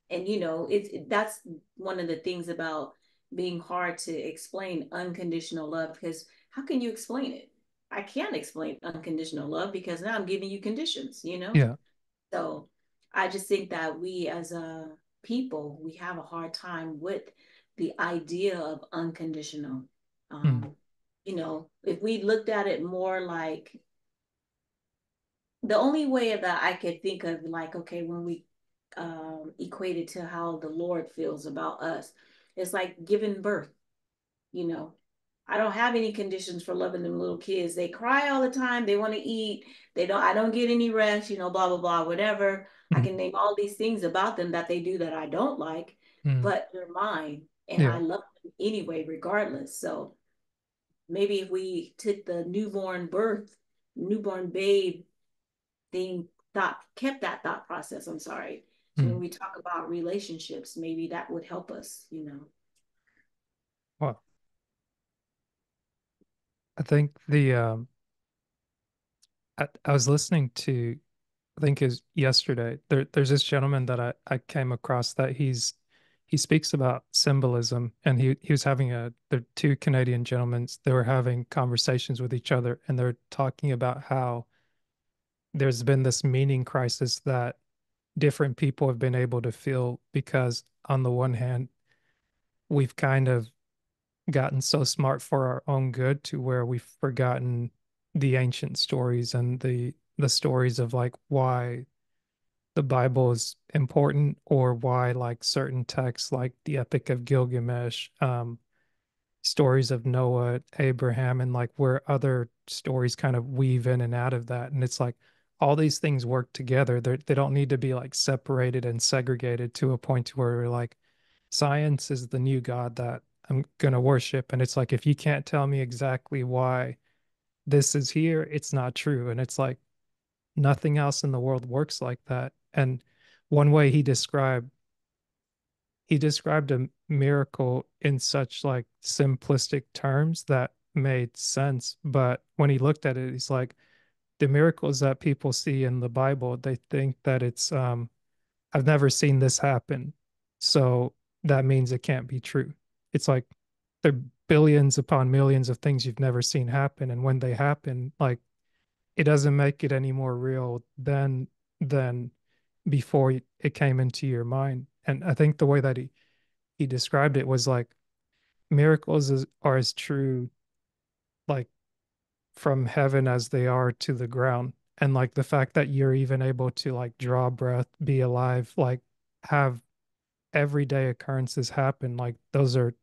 and that's one of the things about being hard to explain unconditional love, because how can you explain it? I can't explain unconditional love because now I'm giving you conditions. Yeah. So I just think that we as a people, we have a hard time with the idea of unconditional. Mm. Um, if we looked at it more like, the only way that I could think of, like, okay, when we equate it to how the Lord feels about us, it's like giving birth, you know. I don't have any conditions for loving them little kids. They cry all the time. They want to eat. I don't get any rest, blah, blah, blah, whatever. I Mm. can name all these things about them that they do that I don't like, Mm. but they're mine. And I Yeah. love them anyway, regardless. So maybe if we took the newborn babe thing, kept that thought process, I'm sorry. So when Mm. we talk about relationships, maybe that would help us. Well, I think I was listening to, I think is yesterday. There's this gentleman that I came across that he speaks about symbolism, and he was having they're two Canadian gentlemen. They were having conversations with each other, and they're talking about how there's been this meaning crisis that different people have been able to feel because on the one hand, we've kind of gotten so smart for our own good to where we've forgotten the ancient stories and the stories of like why the Bible is important, or why like certain texts like the Epic of Gilgamesh, stories of Noah, Abraham, and like where other stories kind of weave in and out of that. And it's like all these things work together. They don't need to be like separated and segregated to a point to where we're like, science is the new God that I'm gonna worship. And it's like if you can't tell me exactly why this is here, it's not true. And it's like nothing else in the world works like that. And one way he described a miracle in such like simplistic terms that made sense. But when he looked at it, he's like, the miracles that people see in the Bible, they think that it's I've never seen this happen. So that means it can't be true. It's like there are billions upon millions of things you've never seen happen. And when they happen, like it doesn't make it any more real than before it came into your mind. And I think the way that he described it was like are as true like from heaven as they are to the ground. And like the fact that you're even able to like draw breath, be alive, like have everyday occurrences happen, like those are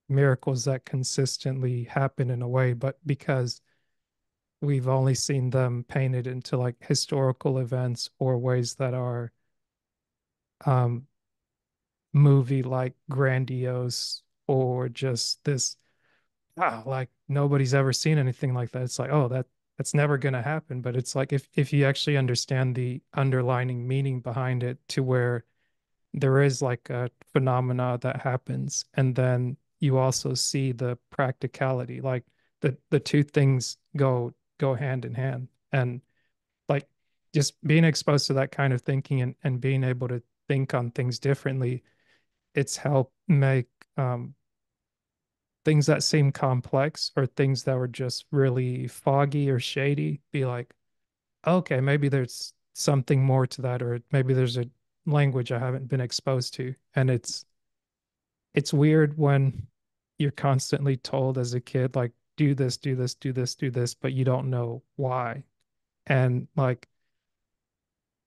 miracles that consistently happen in a way. But because we've only seen them painted into like historical events or ways that are um movie like grandiose, or just this, wow, like nobody's ever seen anything like that. It's like, oh, that's never going to happen. But it's like if you actually understand the underlining meaning behind it, to where there is like a phenomena that happens, and then you also see the practicality, like the two things go hand in hand. And like just being exposed to that kind of thinking, and being able to think on things differently, it's helped make um things that seem complex, or things that were just really foggy or shady, be like, okay, maybe there's something more to that, or maybe there's a language I haven't been exposed to. And it's weird when you're constantly told as a kid, like, do this, do this, do this, do this, but you don't know why. And like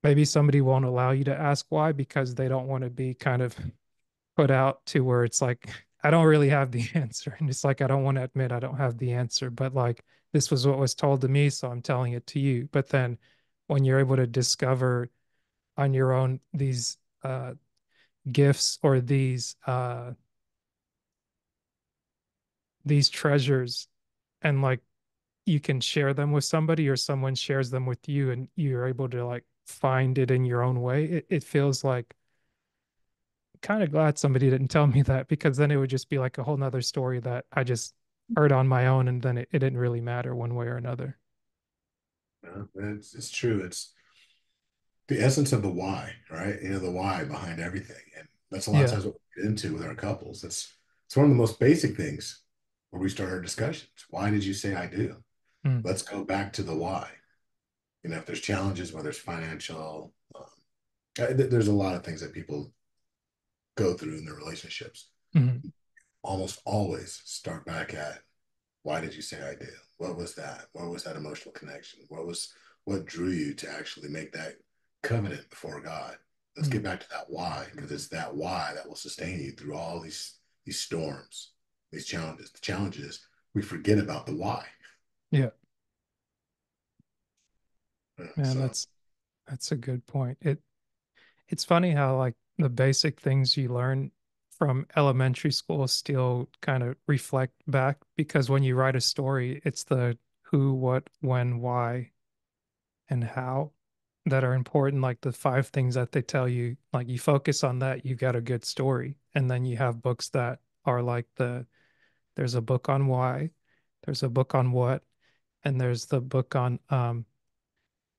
maybe somebody won't allow you to ask why because they don't want to be kind of put out to where it's like, I don't really have the answer. And it's like, I don't want to admit I don't have the answer, but like, this was what was told to me, so I'm telling it to you. But then when you're able to discover on your own these gifts, or these treasures, and like you can share them with somebody, or someone shares them with you, and you're able to like find it in your own way, it feels like kind of glad somebody didn't tell me that, because then it would just be like a whole nother story that I just heard on my own, and then it didn't really matter one way or another. It's true. It's the essence of the why, right? The why behind everything. And that's a lot of Yeah. times what we get into with our couples. It's one of the most basic things where we start our discussions. Why did you say I do? Mm, Let's go back to the why. If there's challenges, whether it's financial, there's a lot of things that people go through in their relationships. mm, Almost always start back at why did you say I did? What was that? What was that emotional connection? What drew you to actually make that covenant before God? Let's mm. get back to that why, because it's that why that will sustain you through all these storms, these challenges. The challenge is we forget about the why. Yeah. Man, So that's a good point. It's funny how like the basic things you learn from elementary school still kind of reflect back, because when you write a story, it's the who, what, when, why, and how that are important. Like the five things that they tell you, like you focus on that, you got a good story. And then you have books that are like there's a book on why, there's a book on what, and there's the book on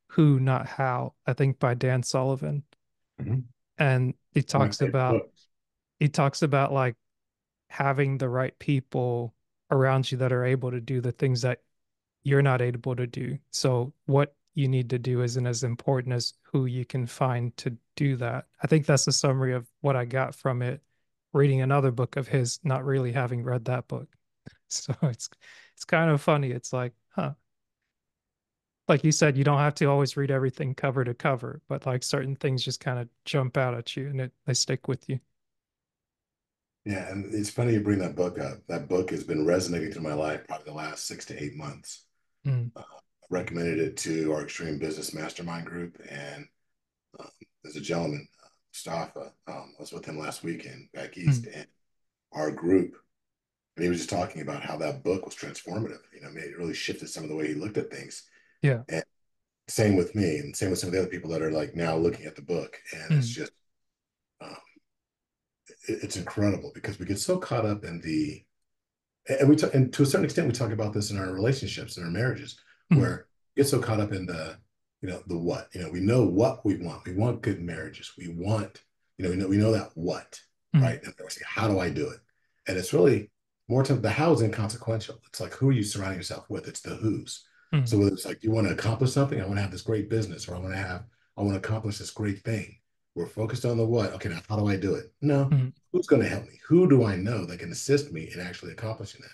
who, not how, I think by Dan Sullivan. mhm. And My favorite book. he talks about like having the right people around you that are able to do the things that you're not able to do. So what you need to do isn't as important as who you can find to do that. I think that's a summary of what I got from it, reading another book of his, not really having read that book. So it's kind of funny. It's like, huh. Like you said, you don't have to always read everything cover to cover, but like certain things just kind of jump out at you and they stick with you. Yeah, and it's funny you bring that book up. That book has been resonating through my life probably the last 6 to 8 months. Mm, I recommended it to our extreme business mastermind group, and um, there's a gentleman, Mustafa. I was with him last weekend back mm, east, and our group, and he was just talking about how that book was transformative. It really shifted some of the way he looked at things. yeah. And same with me, and same with some of the other people that are like now looking at the book, and it's Mm, just um, it's incredible because we get so caught up in the and to a certain extent we talk about this in our relationships and our marriages mm, where we get so caught up in the what we know what we want good marriages, we know that what, mm, right, and we say how do I do it, and it's really more to the how is inconsequential. It's like who are you surrounding yourself with, it's the who's. mm, So whether it's like you want to accomplish something, I want to have this great business, or I want to accomplish this great thing, we're focused on the what. Okay, now how do I do it? No, mm. who's going to help me? Who do I know that can assist me in actually accomplishing that?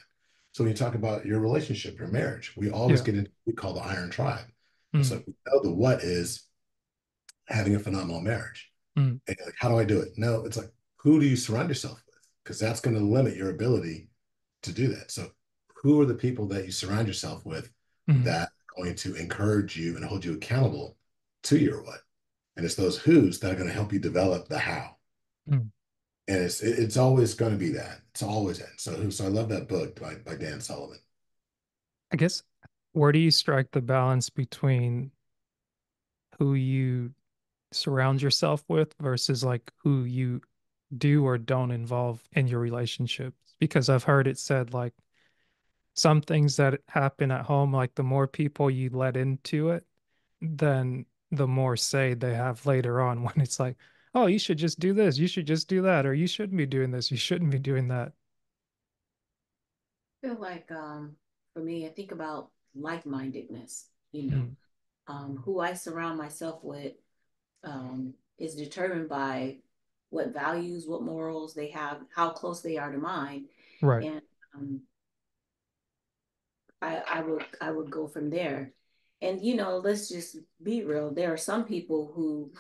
So when you talk about your relationship, your marriage, we always Yeah. get into what we call the iron tribe. It's Mm, like we know the what is having a phenomenal marriage. mm, And like, how do I do it? No, it's like, who do you surround yourself with? Because that's going to limit your ability to do that. So who are the people that you surround yourself with mm, that are going to encourage you and hold you accountable to your what? And it's those who's that are going to help you develop the how. mm. And it's always going to be that. It's always that. So I love that book by Dan Sullivan. I guess where do you strike the balance between who you surround yourself with versus like who you do or don't involve in your relationships? Because I've heard it said like some things that happen at home, like the more people you let into it, then the more say they have later on when it's like, oh, you should just do this, you should just do that, or you shouldn't be doing this, you shouldn't be doing that. I feel like for me, I think about like-mindedness, Mm, who I surround myself with is determined by what values, what morals they have, how close they are to mine, right. and um, I would go from there. And let's just be real. There are some people who,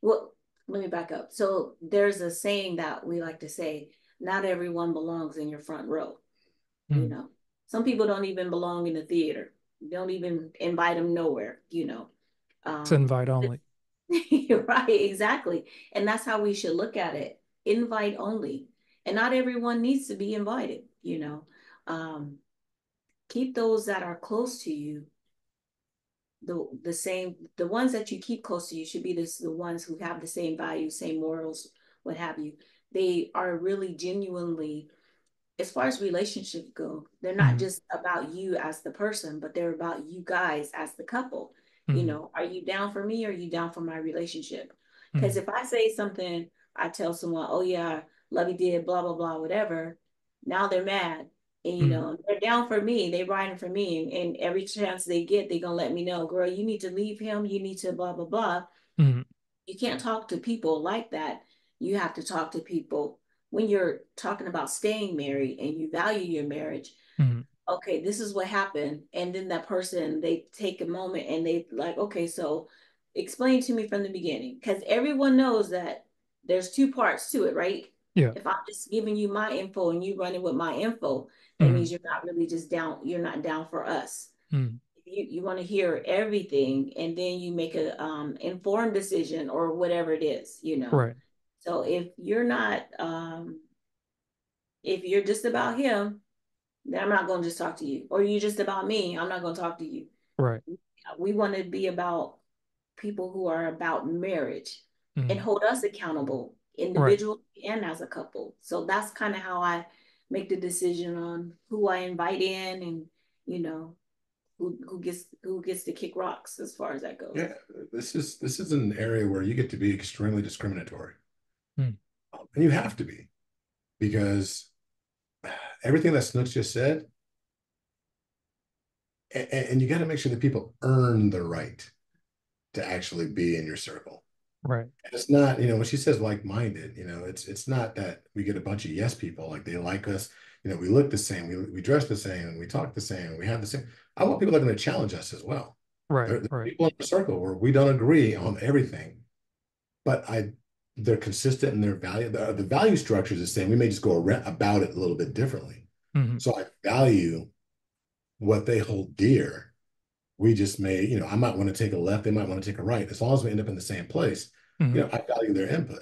well, let me back up. So there's a saying that we like to say, not everyone belongs in your front row. You Mm. know, some people don't even belong in the theater. Don't even invite them nowhere. It's Um, invite only. right, exactly. And that's how we should look at it. Invite only. And not everyone needs to be invited. Um, keep those that are close to you the same, the ones that you keep close to you should be the ones who have the same values, same morals, what have you. They are really genuinely, as far as relationships go, they're not Mm-hmm. just about you as the person, but they're about you guys as the couple. You Mm-hmm. know, are you down for me or are you down for my relationship? Because Mm-hmm. if I say something, I tell someone, oh yeah, Lovey did blah blah blah, whatever. Now they're mad. And you Mm-hmm. know, they're down for me, they riding for me. And every chance they get, they're gonna let me know, girl, you need to leave him, you need to blah blah blah. Mm-hmm. You can't talk to people like that. You have to talk to people when you're talking about staying married and you value your marriage. Mm-hmm. Okay, this is what happened. And then that person, they take a moment and they like, okay, so explain to me from the beginning. Because everyone knows that there's two parts to it, right? Yeah. If I'm just giving you my info and you running with my info, that Mm-hmm. means you're not really just down, you're not down for us. Mm-hmm. You want to hear everything and then you make a informed decision or whatever it is, you know. Right. So if you're not if you're just about him, then I'm not going to just talk to you. Or you just about me, I'm not going to talk to you. Right. We want to be about people who are about marriage and Mm-hmm. hold us accountable Right. individually and as a couple. So that's kind of how I make the decision on who I invite in and, you know, who gets to kick rocks as far as that goes. Yeah, this is an area where you get to be extremely discriminatory. Mm-hmm. And you have to be, because everything that Snooks just said, and you got to make sure that people earn the right to actually be in your circle. Right. And it's not, when she says like-minded, it's not that we get a bunch of yes people, like they like us, we look the same, we dress the same, we talk the same, we have the same. I want people that are going to challenge us as well. Right. There are Right. people in the circle where we don't agree on everything, but they're consistent in their value. The value structure is the same. We may just go about it a little bit differently. Mm-hmm. So I value what they hold dear. We just may, I might want to take a left, they might want to take a right. As long as we end up in the same place, Mm-hmm. I value their input.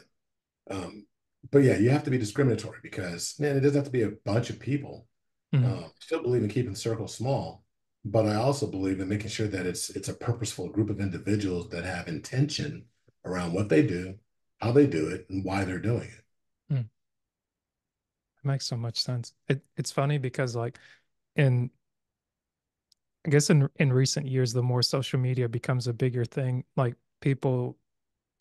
But yeah, you have to be discriminatory, because man, it doesn't have to be a bunch of people. Mm-hmm. Still believe in keeping the circle small, but I also believe in making sure that it's a purposeful group of individuals that have intention around what they do, how they do it, and why they're doing it. Mm. It makes so much sense. It's funny because like in I guess in recent years, the more social media becomes a bigger thing, like people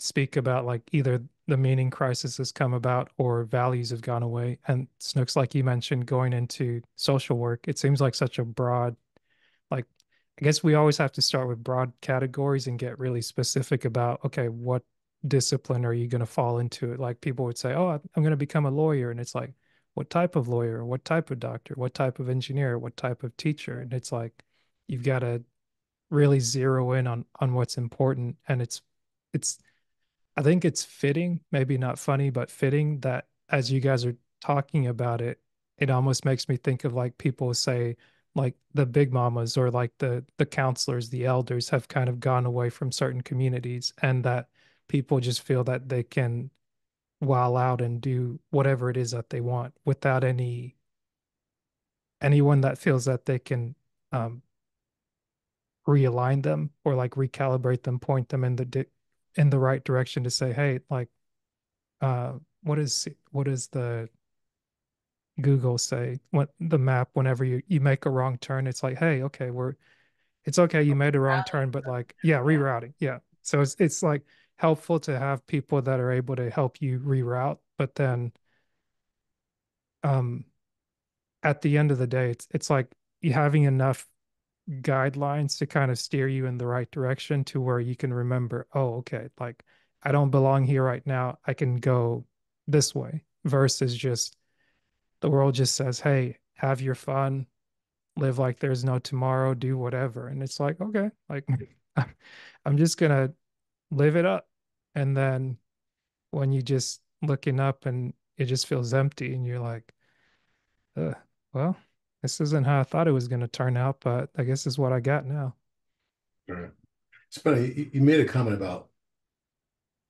speak about like either the meaning crisis has come about or values have gone away. And Snooks, like you mentioned, going into social work, it seems like such a broad, like I guess we always have to start with broad categories and get really specific about, okay, what discipline are you going to fall into? It like people would say, oh, I'm going to become a lawyer. And it's like, what type of lawyer? What type of doctor? What type of engineer? What type of teacher? And it's like, you've got to really zero in on what's important. And it's I think it's fitting, maybe not funny, but fitting that as you guys are talking about it, it almost makes me think of like people say like the big mamas or like the counselors, the elders have kind of gone away from certain communities and that people just feel that they can wow out and do whatever it is that they want without anyone that feels that they can um, realign them or like recalibrate them, point them in in the right direction to say, hey, like uh what is the Google say what the map whenever you make a wrong turn, it's like, hey, okay, it's okay, you made a wrong turn, but like, yeah, Yeah. rerouting. Yeah. So it's like helpful to have people that are able to help you reroute, but then um at the end of the day, it's like you having enough guidelines to kind of steer you in the right direction to where you can remember, oh, okay, like I don't belong here right now. I can go this way versus just the world just says, hey, have your fun, live like there's no tomorrow, do whatever. And it's like, okay, like I'm just gonna live it up. And then when you just looking up and it just feels empty and you're like, well, this isn't how I thought it was gonna turn out, but I guess is what I got now. Right. It's funny, you made a comment about,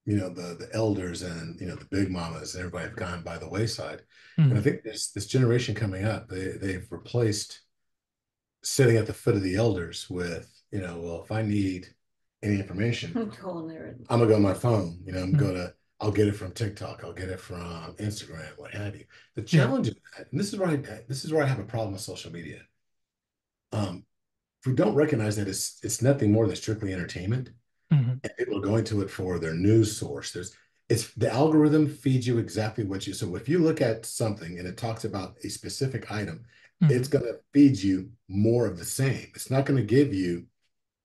the elders and, the big mamas and everybody have gone by the wayside. And I Mm, think this generation coming up, they've replaced sitting at the foot of the elders with Well, if I need any information, Go on there. I'm gonna go on my phone. I'm Mm. gonna I'll get it from TikTok, I'll get it from Instagram, what have you. The Yeah. challenge of that, and this is where I have a problem with social media. If we don't recognize that it's nothing more than strictly entertainment, Hmm. and people are going to it for their news source. It's the algorithm feeds you exactly what you. So if you look at something and it talks about a specific item, it's Hmm. going to feed you more of the same. It's not going to give you,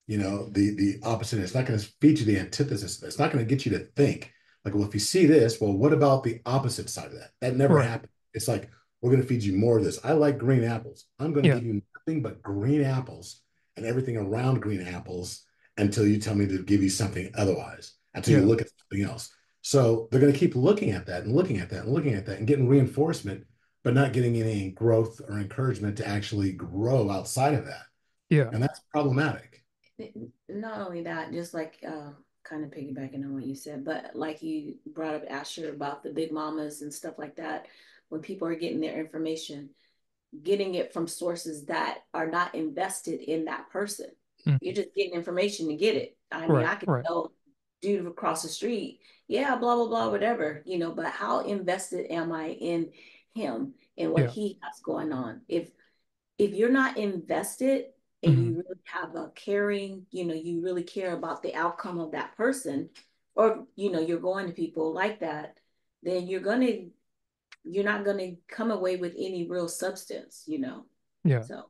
the opposite. It's not going to feed you the antithesis. It's not going to get you to think like, well, if you see this, well, what about the opposite side of that? That never Right. happened. It's like, we're going to feed you more of this. I like green apples. I'm going to Yeah. give you nothing but green apples and everything around green apples until you tell me to give you something otherwise, until you Yeah. look at something else. So they're going to keep looking at that and looking at that and looking at that and getting reinforcement, but not getting any growth or encouragement to actually grow outside of that. Yeah. And that's problematic. Not only that, just like kind of piggybacking on what you said, but like you brought up Asher about the big mamas and stuff like that, when people are getting their information, getting it from sources that are not invested in that person. You're Mhm. just getting information to get it. I mean, Right. I could Right. tell dude across the street, yeah, blah, blah, blah, whatever, but how invested am I in him and what Yeah. he has going on? If you're not invested and Hmm. you really have a caring, you really care about the outcome of that person, or you're going to people like that, then you're not gonna come away with any real substance. Yeah. So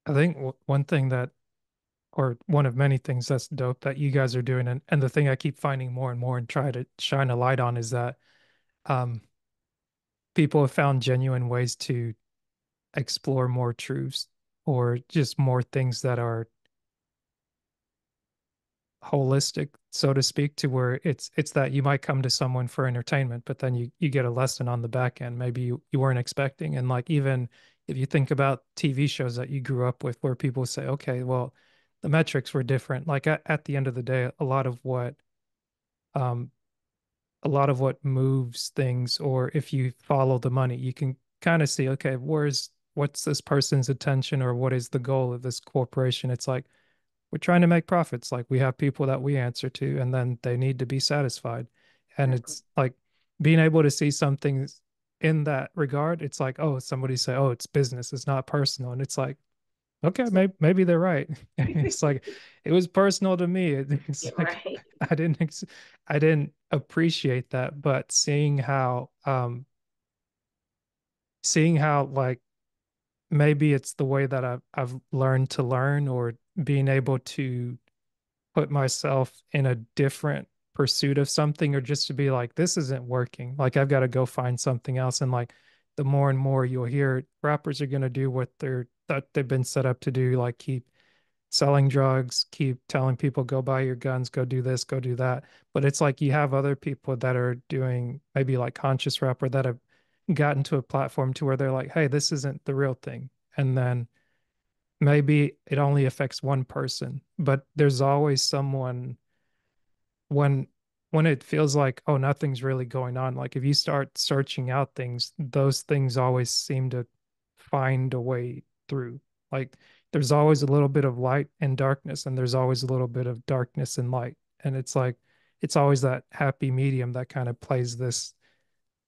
I think one thing that, or one of many things that's dope that you guys are doing, and the thing I keep finding more and more and try to shine a light on is that um, people have found genuine ways to explore more truths or just more things that are holistic, so to speak, to where it's that you might come to someone for entertainment, but then you get a lesson on the back end maybe you weren't expecting. And like even if you think about TV shows that you grew up with where people say, okay, well, the metrics were different. Like at the end of the day, um a lot of what moves things, or if you follow the money, you can kind of see, okay, what's this person's attention or what is the goal of this corporation. It's like we're trying to make profits. Like we have people that we answer to, and then they need to be satisfied. And exactly. it's like being able to see something in that regard. It's like, oh, somebody say, oh, it's business, it's not personal. And it's like, okay, So maybe they're right. It's like it was personal to me. It's like right. I didn't appreciate that, but seeing how like maybe it's the way that I've learned to learn, or being able to put myself in a different pursuit of something, or just to be like, this isn't working. Like I've got to go find something else. And like the more and more you'll hear rappers are going to do what they've been set up to do, like keep selling drugs, keep telling people go buy your guns, go do this, go do that. But it's like you have other people that are doing maybe like conscious rap, or that have gotten to a platform to where they're like, hey, this isn't the real thing. And then maybe it only affects one person, but there's always someone when it feels like, oh, nothing's really going on. Like if you start searching out things, those things always seem to find a way through. Like there's always a little bit of light and darkness, and there's always a little bit of darkness and light. And it's like it's always that happy medium that kind of plays this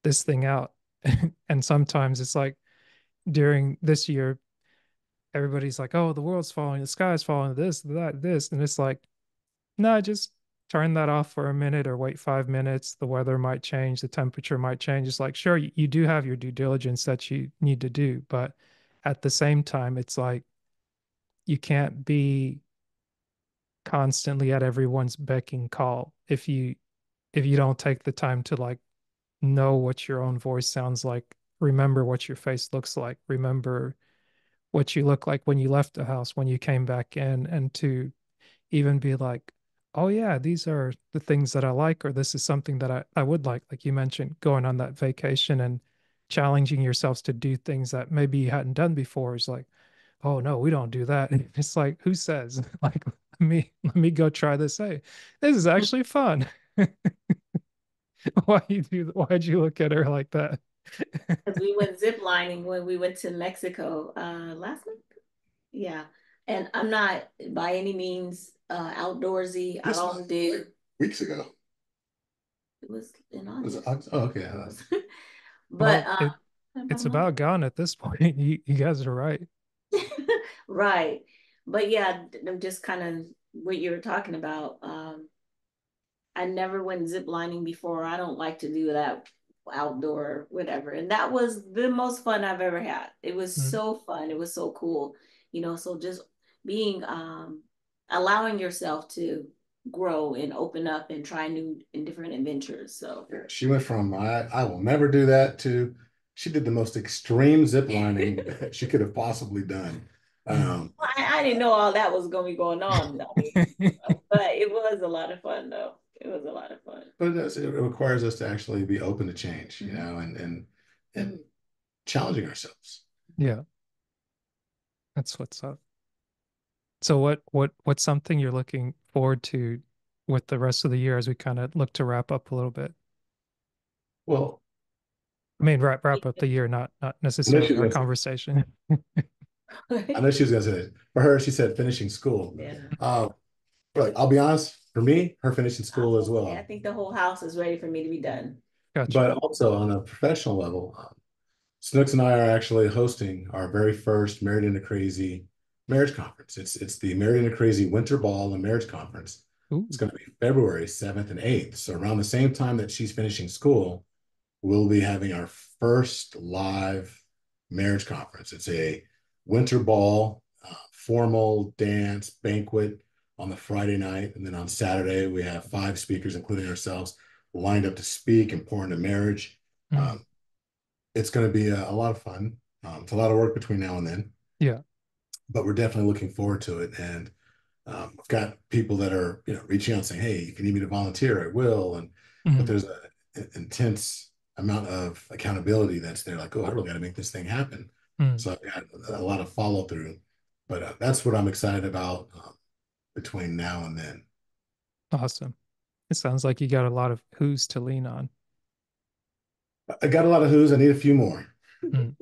thing out. And sometimes it's like during this year, everybody's like, oh, the world's falling, the sky's falling, this, that, this. And it's like, no, just turn that off for a minute or wait 5 minutes. The weather might change, the temperature might change. It's like, sure, you do have your due diligence that you need to do, but at the same time, it's like you can't be constantly at everyone's beck and call if you don't take the time to like know what your own voice sounds like, remember what your face looks like, remember what you look like when you left the house, when you came back in, and to even be like, oh yeah, these are the things that I like, or this is something that I would like you mentioned, going on that vacation and challenging yourselves to do things that maybe you hadn't done before is like, oh no, we don't do that. It's like, who says? Like, let me go try this. Hey, this is actually fun. Why'd you look at her like that? Because we went zip lining when we went to Mexico last month. Yeah. And I'm not by any means outdoorsy. I This was don't do. like weeks ago. It was in Was it August. August? Oh, okay. But Well, about a it's month. about gone at this point. You guys are right. Right. But yeah, I'm just kind of what you were talking about. I never went zip lining before. I don't like to do that outdoor, whatever. And that was the most fun I've ever had. It was Mm. so fun. It was so cool. So just being allowing yourself to grow and open up and try new and different adventures. So Yeah, she went from I will never do that to she did the most extreme zip lining that she could have possibly done. Mm. I didn't know all that was going to be going on. I mean, but it was a lot of fun though. It was a lot of fun. But it requires us to actually be open to change, Mhm. and challenging ourselves. Yeah, that's what's up. So what's something you're looking forward to with the rest of the year as we kind of look to wrap up a little bit? Well, I mean, wrap up the year, not I know she necessarily was our gonna say, conversation. I know she was gonna say it. For her, she said finishing school. Yeah. Uh, but I'll be honest, for me, her finishing I school as I well. think the whole house is ready for me to be done. Gotcha. But also on a professional level, Snooks and I are actually hosting our very first Married into Crazy marriage conference. It's the Married into Crazy Winter Ball and Marriage Conference. It's Ooh. going to be February 7th and 8th. So around the same time that she's finishing school, we'll be having our first live marriage conference. It's a winter ball, formal dance banquet on the Friday night. And then on Saturday, we have 5 speakers, including ourselves, lined up to speak and pour into marriage. Mm. Um, it's going to be a lot of fun. It's a lot of work between now and then, Yeah. but we're definitely looking forward to it. And I've got people that are reaching out saying, "Hey, if you need me to volunteer, I will." But Mm. there's an intense amount of accountability that's there. Like, oh, I really got to make this thing happen. Mm. So I've got a lot of follow through. But that's what I'm excited about between now and then. Awesome. It sounds like you got a lot of who's to lean on. I got a lot of who's. I need a few more. Mm.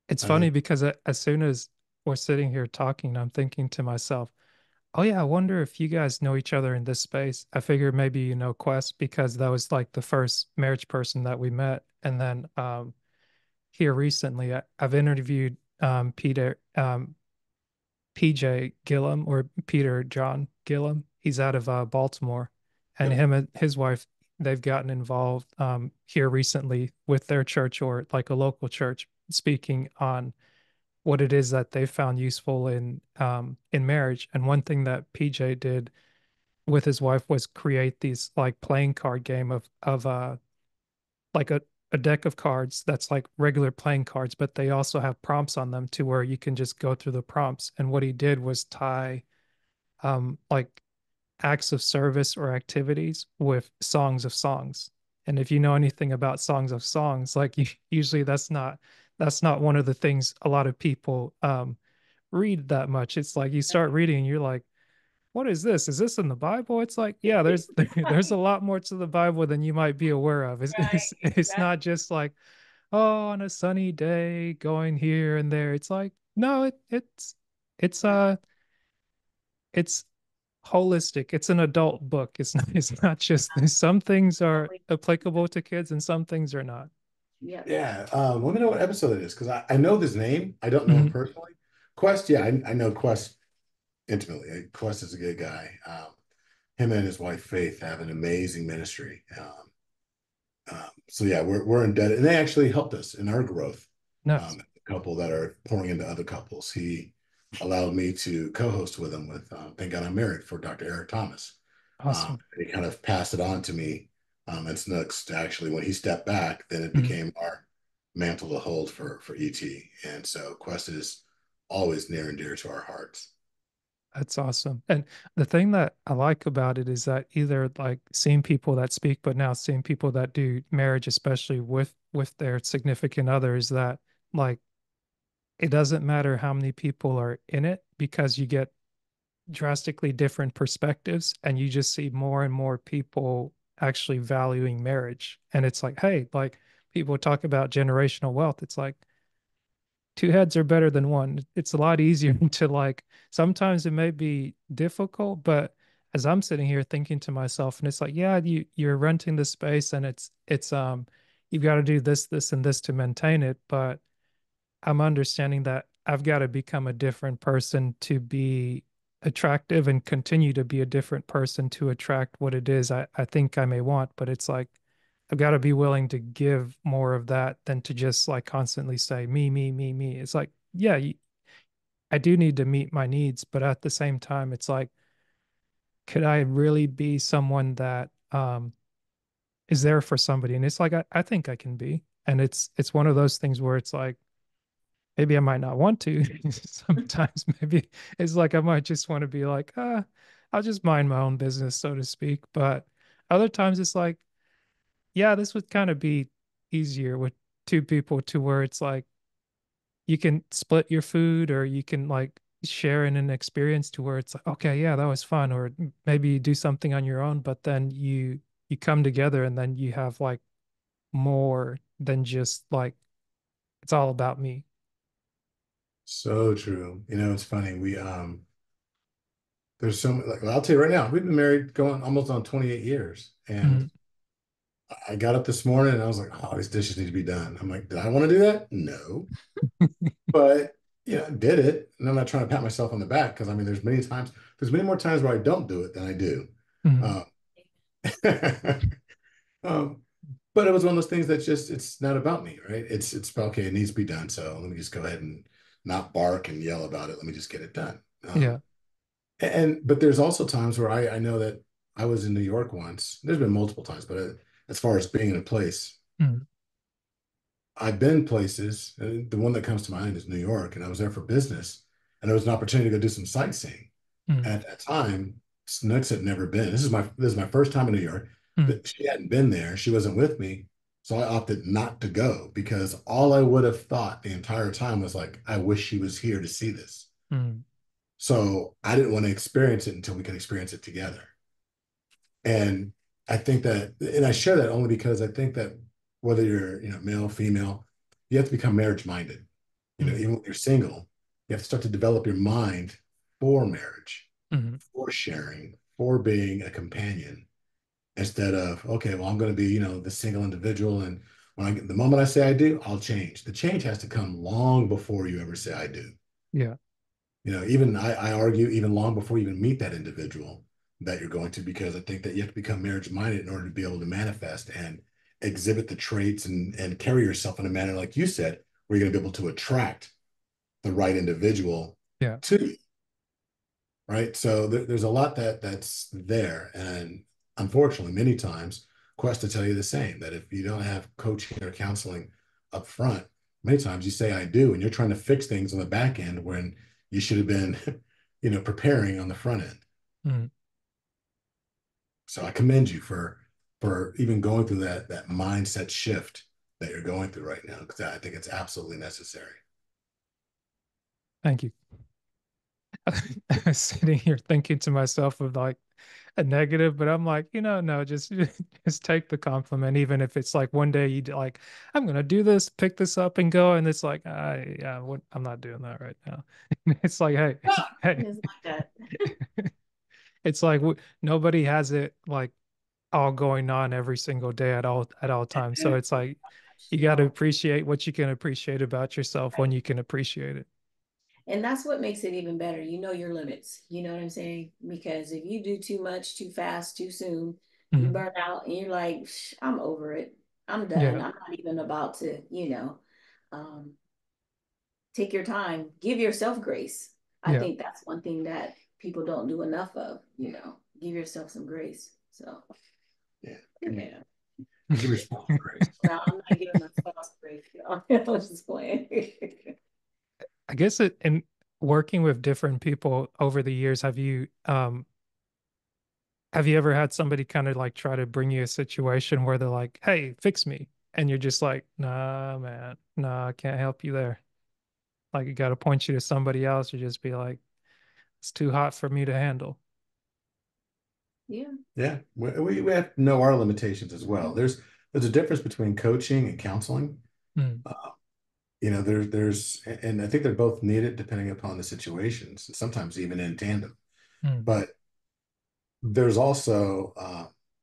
It's I funny need. because as soon as we're sitting here talking, I'm thinking to myself, oh yeah, I wonder if you guys know each other in this space. I figured maybe you know Quest because that was like the first marriage person that we met. And then here recently, I've interviewed Peter PJ Gillum or Peter John Gillum. He's out of Baltimore, and Yep. him and his wife, they've gotten involved here recently with their church or like a local church, speaking on what it is that they found useful in marriage. And one thing that PJ did with his wife was create these like playing card game of like a deck of cards that's like regular playing cards, but they also have prompts on them to where you can just go through the prompts. And what he did was tie like acts of service or activities with songs of songs. And if you know anything about songs of songs, like usually that's not one of the things a lot of people read that much. It's like you start reading and you're like, what is this? Is this in the Bible? It's like, yeah, there's a Right, lot more to the Bible than you might be aware of. It's right, it's exactly. not just like, oh, on a sunny day going here and there. It's like, no, it's it's holistic. It's an adult book. It's not just some things are applicable to kids and some things are not. Yep. Yeah. Let me know what episode it is because I know his name. I don't know him Mhm. personally. Quest, yeah, I know Quest intimately. Quest is a good guy. Him and his wife Faith have an amazing ministry. So yeah, we're indebted, and they actually helped us in our growth. Nice. A couple that are pouring into other couples. He allowed me to co-host with him with Thank God I'm Married for Dr. Eric Thomas. Awesome. And he kind of passed it on to me and Snooks to actually when he stepped back, then it Mhm. became our mantle to hold for ET. And so Quest is always near and dear to our hearts. That's awesome. And the thing that I like about it is that either like seeing people that speak, but now seeing people that do marriage, especially with their significant others, that like it doesn't matter how many people are in it because you get drastically different perspectives and you just see more and more people actually valuing marriage. And it's like, hey, like people talk about generational wealth. It's like two heads are better than one. It's a lot easier to like, sometimes it may be difficult, but as I'm sitting here thinking to myself, and it's like, yeah, you're renting the space and it's you've got to do this and this to maintain it, but I'm understanding that I've got to become a different person to be attractive and continue to be a different person to attract what it is I think I may want. But it's like I've got to be willing to give more of that than to just like constantly say me, me, me, me. It's like, yeah, I do need to meet my needs, but at the same time, it's like, could I really be someone that is there for somebody? And it's like I think I can be. And it's one of those things where it's like maybe I might not want to. Sometimes maybe it's like I might just want to be like, I'll just mind my own business, so to speak. But other times it's like, yeah, this would kind of be easier with two people to where it's like you can split your food or you can like share in an experience to where it's like, okay, yeah, that was fun. Or maybe you do something on your own, but then you come together and then you have like more than just like it's all about me. So true. It's funny. There's so like well, I'll tell you right now, we've been married going almost on 28 years. And Mhm. I got up this morning and I was like, oh, these dishes need to be done. I'm like, did I want to do that? No. But I did it. And I'm not trying to pat myself on the back because I mean there's many more times where I don't do it than I do. Mhm. Uh, um, but it was one of those things that's just it's not about me, right? It's about okay, it needs to be done. So let me just go ahead and not bark and yell about it. Let me just get it done. Yeah. And but there's also times where I know that I was in New York once. There's been multiple times, but as far as being in a place, Mhm. I've been places. The one that comes to mind is New York, and I was there for business, and there was an opportunity to go do some sightseeing. Mhm. And at that time, Snooks had never been. This is my first time in New York. Mhm. But she hadn't been there. She wasn't with me, so I opted not to go because all I would have thought the entire time was like, I wish she was here to see this. Mhm. So I didn't want to experience it until we could experience it together. And I think that, and I share that only because I think that whether you're, male, female, you have to become marriage minded. Mhm. Even when you're single, you have to start to develop your mind for marriage, Mhm. for sharing, for being a companion, instead of, okay, well, I'm going to be, the single individual. And the moment I say I do, I'll change. The change has to come long before you ever say I do. Yeah. Even I argue even long before you even meet that individual that you're going to, because I think that you have to become marriage minded in order to be able to manifest and exhibit the traits and carry yourself in a manner, like you said, where you're going to be able to attract the right individual Yeah. to you, right? So there's a lot that's there. And unfortunately, many times, Quest to tell you the same that if you don't have coaching or counseling up front, many times you say, I do, and you're trying to fix things on the back end when you should have been, preparing on the front end. Mhm. So I commend you for even going through that mindset shift that you're going through right now, because I think it's absolutely necessary. Thank you. I was sitting here thinking to myself of like a negative, but I'm like, no, just just take the compliment, even if it's like one day like, I'm gonna do this, pick this up and go, and it's like, yeah, I'm not doing that right now. It's like, hey, hey, It's like that. it's like nobody has it like all going on every single day at all times. So it's like you got to No, appreciate what you can appreciate about yourself when right. you can appreciate it. And that's what makes it even better. You know your limits. You know what I'm saying? Because if you do too much, too fast, too soon, you Mhm. burn out and you're like, I'm over it. I'm done. Yeah, I'm not even about to, um, take your time. Give yourself grace. I yeah. think that's one thing that people don't do enough of, give yourself some grace. So, Yeah. yeah. Give yourself grace. No, I'm not giving myself grace, y'all. I was just playing. I guess in working with different people over the years, have you ever had somebody kind of like try to bring you a situation where they're like, "Hey, fix me," and you're just like, "Nah, man, nah, I can't help you there." Like, you got to point you to somebody else, or just be like, "It's too hot for me to handle." Yeah. Yeah, we have to know our limitations as well. There's a difference between coaching and counseling. Mm. and I think they're both needed depending upon the situations, sometimes even in tandem. Mm, But there's also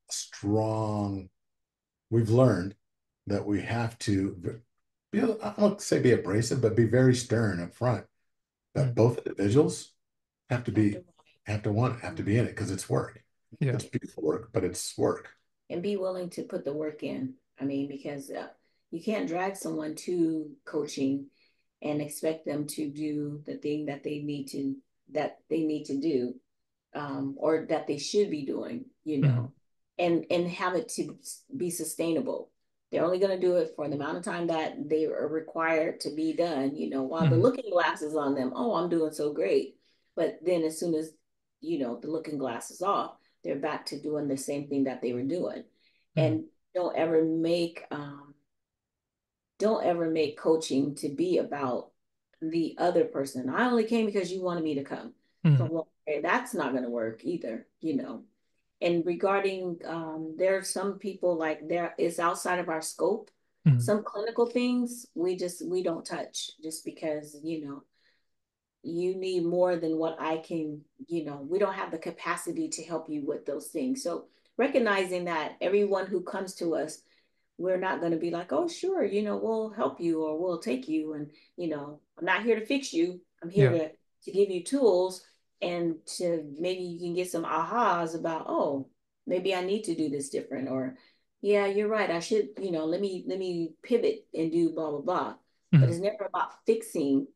strong, we've learned that we have to be, I won't say be abrasive, but be very stern up front that mm, both individuals have to Have to be, have to be in it because it's work. yeah. It's beautiful work, but it's work. and be willing to put the work in. I mean, because you can't drag someone to coaching and expect them to do the thing that they need to do, or that they should be doing, Mm, and have it to be sustainable. They're only going to do it for the amount of time that they are required to be done, while the mm, looking glass is on them. Oh, I'm doing so great. But then as soon as, the looking glass is off, they're back to doing the same thing that they were doing. mm, And don't ever make coaching to be about the other person. I only came because you wanted me to come. So, mm, well, okay, that's not going to work either. And regarding, there are some people like there is outside of our scope. mm, Some clinical things we don't touch just because, you need more than what I can, we don't have the capacity to help you with those things. So recognizing that everyone who comes to us, we're not going to be like, oh, sure, we'll help you or we'll take you. And, I'm not here to fix you. I'm here yeah. to give you tools and to maybe you can get some ahas about, oh, maybe I need to do this different. Or, yeah, you're right. I should, let me pivot and do blah, blah, blah. But Mm, it's never about fixing,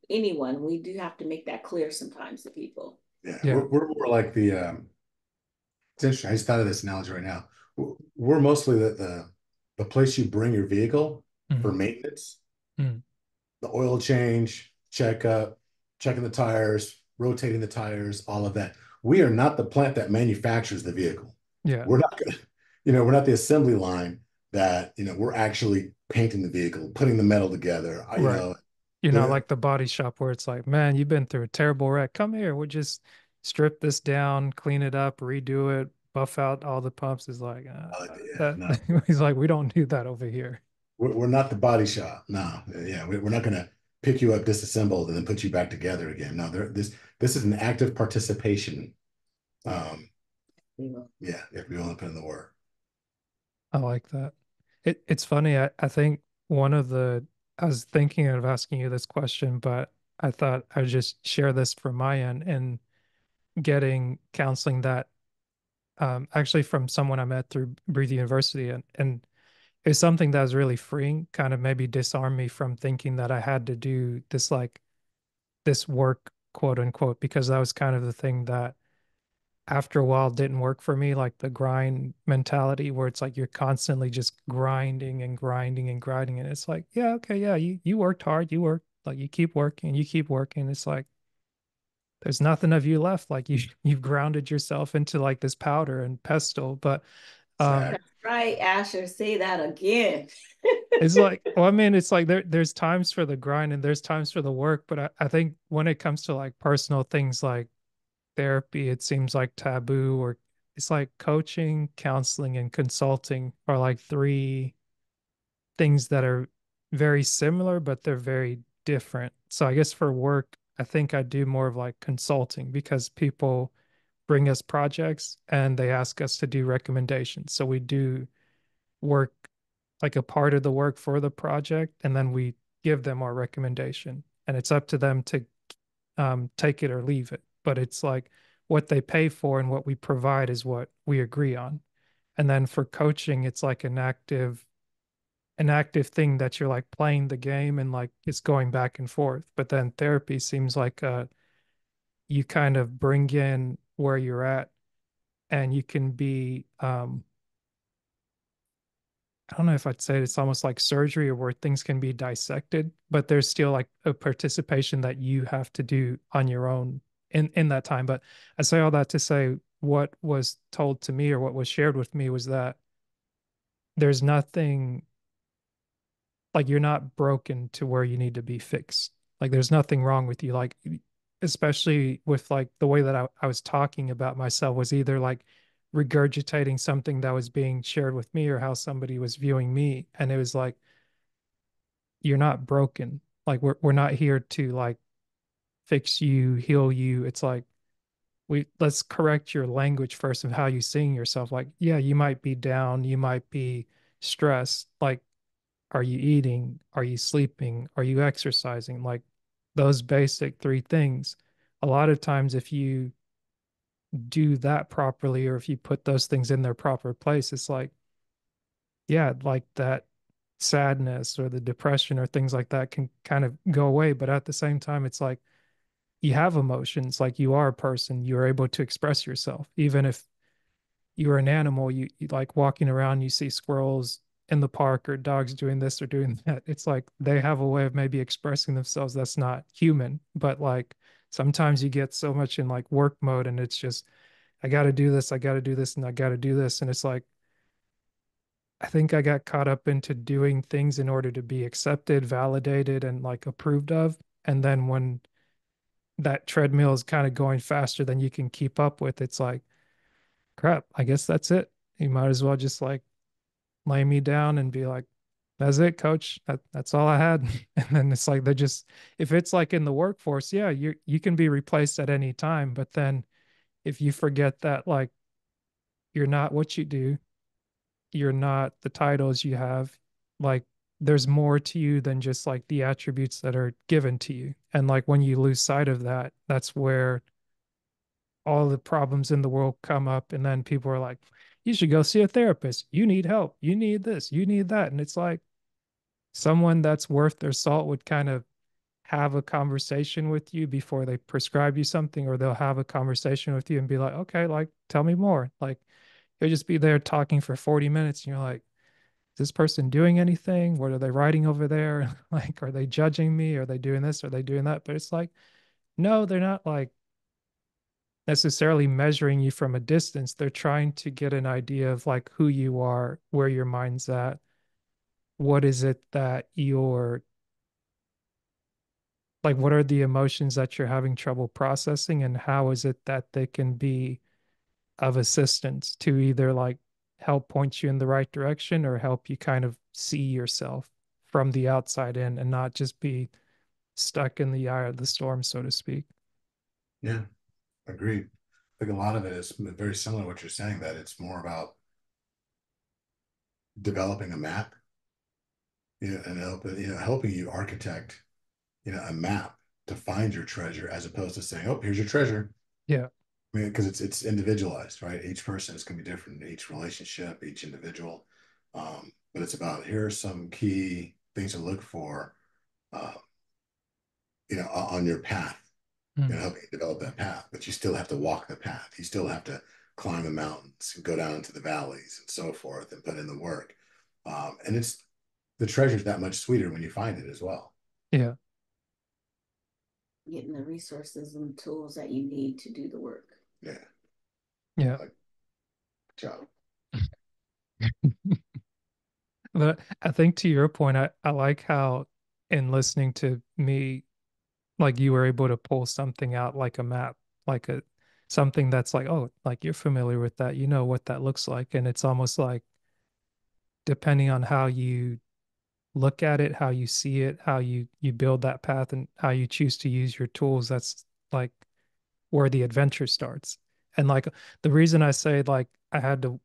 anyone. We do have to make that clear sometimes to people. Yeah, yeah. we're more like it's interesting. I just thought of this analogy right now. We're mostly the place you bring your vehicle for Mm, maintenance, mm, the oil change, checkup, checking the tires, rotating the tires, all of that. We are not the plant that manufactures the vehicle. yeah. We're not gonna, we're not the assembly line that, we're actually painting the vehicle, putting the metal together. Right. You're not The like the body shop where it's like, man, you've been through a terrible wreck. Come here. We'll just strip this down, clean it up, redo it, buff out all the pumps. Is like yeah, that. no, He's like, we don't do that over here. we're not the body shop. No, yeah, we're not gonna pick you up disassembled and then put you back together again. No, this is an active participation. Um, We will. yeah, if you want to put in the work. I like that. It's funny. I think one of the I was thinking of asking you this question, but I thought I'd just share this from my end and getting counseling that actually from someone I met through Breathe University and it's something that was really freeing, kind of maybe disarm me from thinking that I had to do this like this work, quote unquote, because that was kind of the thing that after a while didn't work for me, like the grind mentality where it's like you're constantly just grinding and grinding and grinding. And it's like, yeah, okay, yeah, you worked hard, you worked like you keep working, you keep working. It's like there's nothing of you left. Like you've grounded yourself into like this powder and pestle. But um Exactly. That's right, Asher. Say that again. it's like, well, I mean, it's like there's times for the grind and there's times for the work, but I think when it comes to like personal things like therapy, it seems like taboo or it's like coaching, counseling, and consulting are like three things that are very similar, but they're very different. So I guess for work, I think I do more of like consulting because people bring us projects and they ask us to do recommendations. So we do work like a part of the work for the project, and then we give them our recommendation, and it's up to them to take it or leave it. But it's like what they pay for and what we provide is what we agree on. And then for coaching, it's like an active thing that you're like playing the game and like it's going back and forth. But then therapy seems like you kind of bring in where you're at and you can be I don't know if I'd say it's almost like surgery or where things can be dissected, but there's still like a participation that you have to do on your own in that time. But I say all that to say what was told to me or what was shared with me was that there's nothing like you're not broken to where you need to be fixed. Like there's nothing wrong with you. Like especially with like the way that I was talking about myself was either like regurgitating something that was being shared with me or how somebody was viewing me. And it was like you're not broken. Like we're not here to like fix you, heal you. It's like let's correct your language first of how you seeing yourself. Like, yeah, you might be down, you might be stressed. Like, are you eating? Are you sleeping? Are you exercising? Like those basic three things. A lot of times if you do that properly or if you put those things in their proper place, it's like, yeah, like that sadness or the depression or things like that can kind of go away. But at the same time, it's like you have emotions, like you are a person, you're able to express yourself. Even if you're an animal, you like walking around, you see squirrels in the park or dogs doing this or doing that. It's like they have a way of maybe expressing themselves that's not human. But like sometimes you get so much in like work mode and it's just, I got to do this, I got to do this, and I got to do this. And it's like, I think I got caught up into doing things in order to be accepted, validated, and like approved of. And then when that treadmill is kind of going faster than you can keep up with, it's like, crap, I guess that's it. You might as well just like lay me down and be like, that's it, coach. That's all I had. And then it's like they just, if it's like in the workforce, yeah, you can be replaced at any time. But then if you forget that like you're not what you do, you're not the titles you have, like there's more to you than just like the attributes that are given to you. And like when you lose sight of that, that's where all the problems in the world come up. And then people are like, you should go see a therapist. You need help. You need this. You need that. And it's like someone that's worth their salt would kind of have a conversation with you before they prescribe you something, or they'll have a conversation with you and be like, okay, like tell me more. Like you'll just be there talking for 40 minutes and you're like, is this person doing anything? What are they writing over there? Like, are they judging me? Are they doing this? Are they doing that? But it's like, no, they're not like necessarily measuring you from a distance. They're trying to get an idea of like who you are, where your mind's at, what is it that you're like, what are the emotions that you're having trouble processing, and how is it that they can be of assistance to either like help point you in the right direction or help you kind of see yourself from the outside in and not just be stuck in the eye of the storm, so to speak. Yeah, agreed. I think a lot of it is very similar to what you're saying, that it's more about developing a map, and helping you architect, a map to find your treasure, as opposed to saying, "Oh, here's your treasure." Yeah. I mean, because it's individualized, right? Each person is going to be different, each relationship, each individual. But it's about, here are some key things to look for, uh, on your path, Mm. helping you develop that path. But you still have to walk the path. You still have to climb the mountains and go down into the valleys and so forth and put in the work. And it's the treasure's that much sweeter when you find it as well. Yeah. Getting the resources and tools that you need to do the work. Yeah. Yeah. Like, job. But I think to your point, I like how in listening to me, like you were able to pull something out like a map, like a something that's like, oh, like you're familiar with that, you know what that looks like. And it's almost like depending on how you look at it, how you see it, how you build that path and how you choose to use your tools, that's like where the adventure starts. And like the reason I say like I had to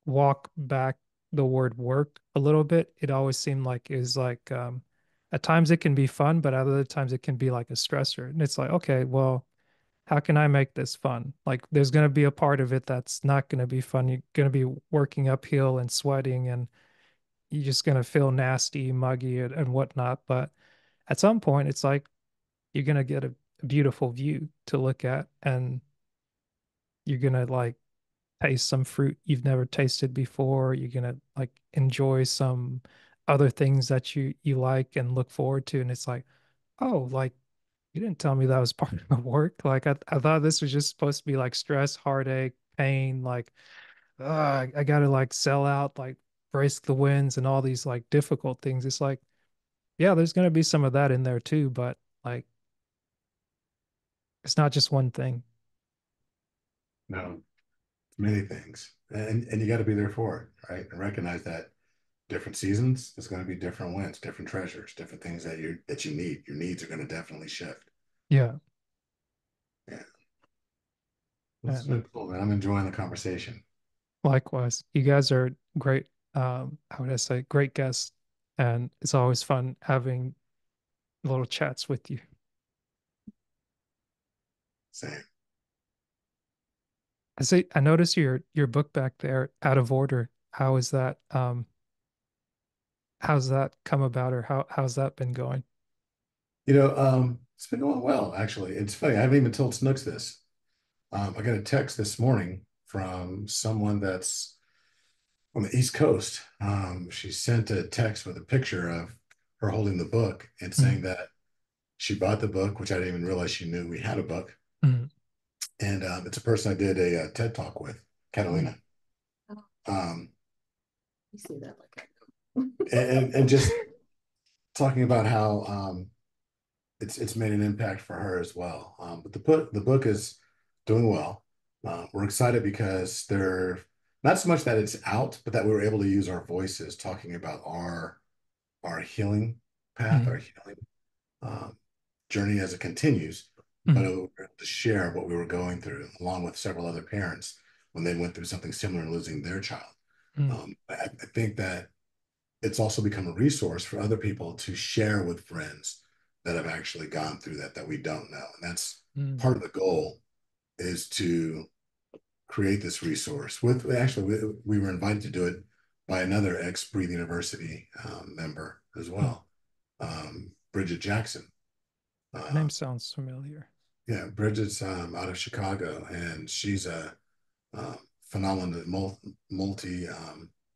walk back the word work a little bit, it always seemed like is like at times it can be fun, but other times it can be like a stressor. And it's like, okay, well, how can I make this fun? Like there's going to be a part of it that's not going to be fun. You're going to be working uphill and sweating and you're just going to feel nasty, muggy, and whatnot. But at some point, it's like you're going to get a beautiful view to look at and you're going to like taste some fruit you've never tasted before. You're gonna like enjoy some other things that you like and look forward to. And it's like, oh, like you didn't tell me that was part of the work. Like I thought this was just supposed to be like stress, heartache, pain, like I gotta like sell out, like brace the winds and all these like difficult things. It's like, yeah, there's gonna be some of that in there too, but like it's not just one thing. No, many things, and you got to be there for it, right? And recognize that different seasons, it's going to be different wins, different treasures, different things that you need. Your needs are going to definitely shift. Yeah. Yeah, this has And been cool, man. I'm enjoying the conversation. likewise, you guys are great. How would I say, great guests, and it's always fun having little chats with you. Same. I see. I noticed your book back there out of order. How is that? How's that come about, or how's that been going? It's been going well, actually. It's funny. I haven't even told Snooks this. I got a text this morning from someone that's on the East Coast. She sent a text with a picture of her holding the book and saying Mm, that she bought the book, which I didn't even realize she knew we had a book. mm, And it's a person I did a, TED talk with, Catalina. Oh, Um, you see that like and just talking about how it's made an impact for her as well. But the book is doing well. We're excited because they're not so much that it's out, but that we were able to use our voices talking about our healing path, our mm, healing um, journey as it continues, but mm, we were able to share what we were going through, along with several other parents when they went through something similar in losing their child. mm, I think that it's also become a resource for other people to share with friends that have actually gone through that we don't know. And that's mm, part of the goal is to create this resource with actually we were invited to do it by another ex-Breathe University member as mm. well, Bridget Jackson. Her name Uh, sounds familiar. yeah, Bridget's out of Chicago, and she's a um, phenomenal multi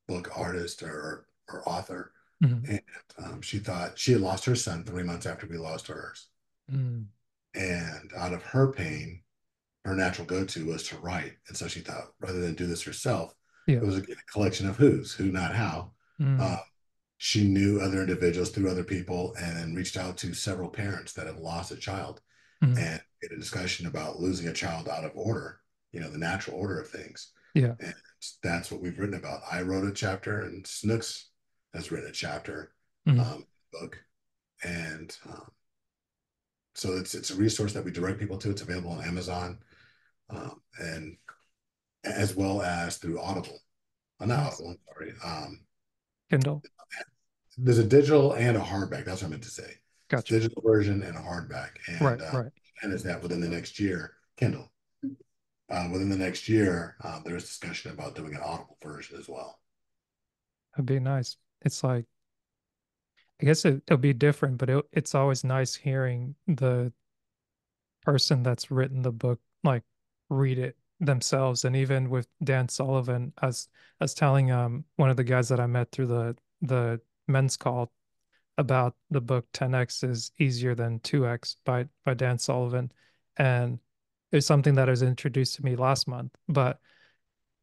book artist or author. Mm, And she thought she had lost her son 3 months after we lost ours. mm. And out of her pain, her natural go-to was to write. And so she thought, rather than do this herself, Yeah. it was a collection of who, not how. Mm, Uh, she knew other individuals through other people and then reached out to several parents that have lost a child mm. and had a discussion about losing a child out of order, the natural order of things. Yeah. And that's what we've written about. I wrote a chapter, and Snooks has written a chapter Mm. book. And so it's a resource that we direct people to. It's available on Amazon and as well as through Audible. Not Nice. Audible, I'm sorry. Kindle. There's a digital and a hardback. That's what I meant to say. It's Gotcha. digital version and a hardback. Right. And Right. and is that within the next year, Kindle. Within the next year, there's discussion about doing an Audible version as well. That'd be nice. It's like I guess it'll be different, but it's always nice hearing the person that's written the book like read it themselves. And even with Dan Sullivan, as telling one of the guys that I met through the men's call about the book 10x is easier than 2x by Dan Sullivan. And it's something that was introduced to me last month, but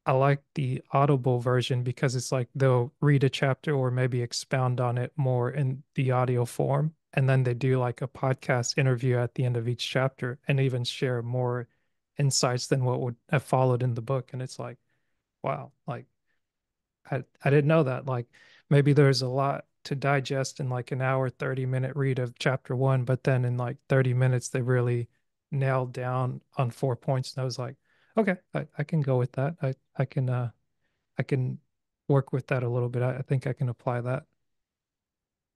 I like the Audible version because it's like they'll read a chapter or maybe expound on it more in the audio form. And then they do like a podcast interview at the end of each chapter and even share more insights than what would have followed in the book. And it's like, wow, like I didn't know that. Like maybe there's a lot to digest in like an hour, 30-minute read of chapter one, but then in like 30 minutes, they really nailed down on 4 points. And I was like, okay, I can go with that. I can work with that a little bit. I think I can apply that.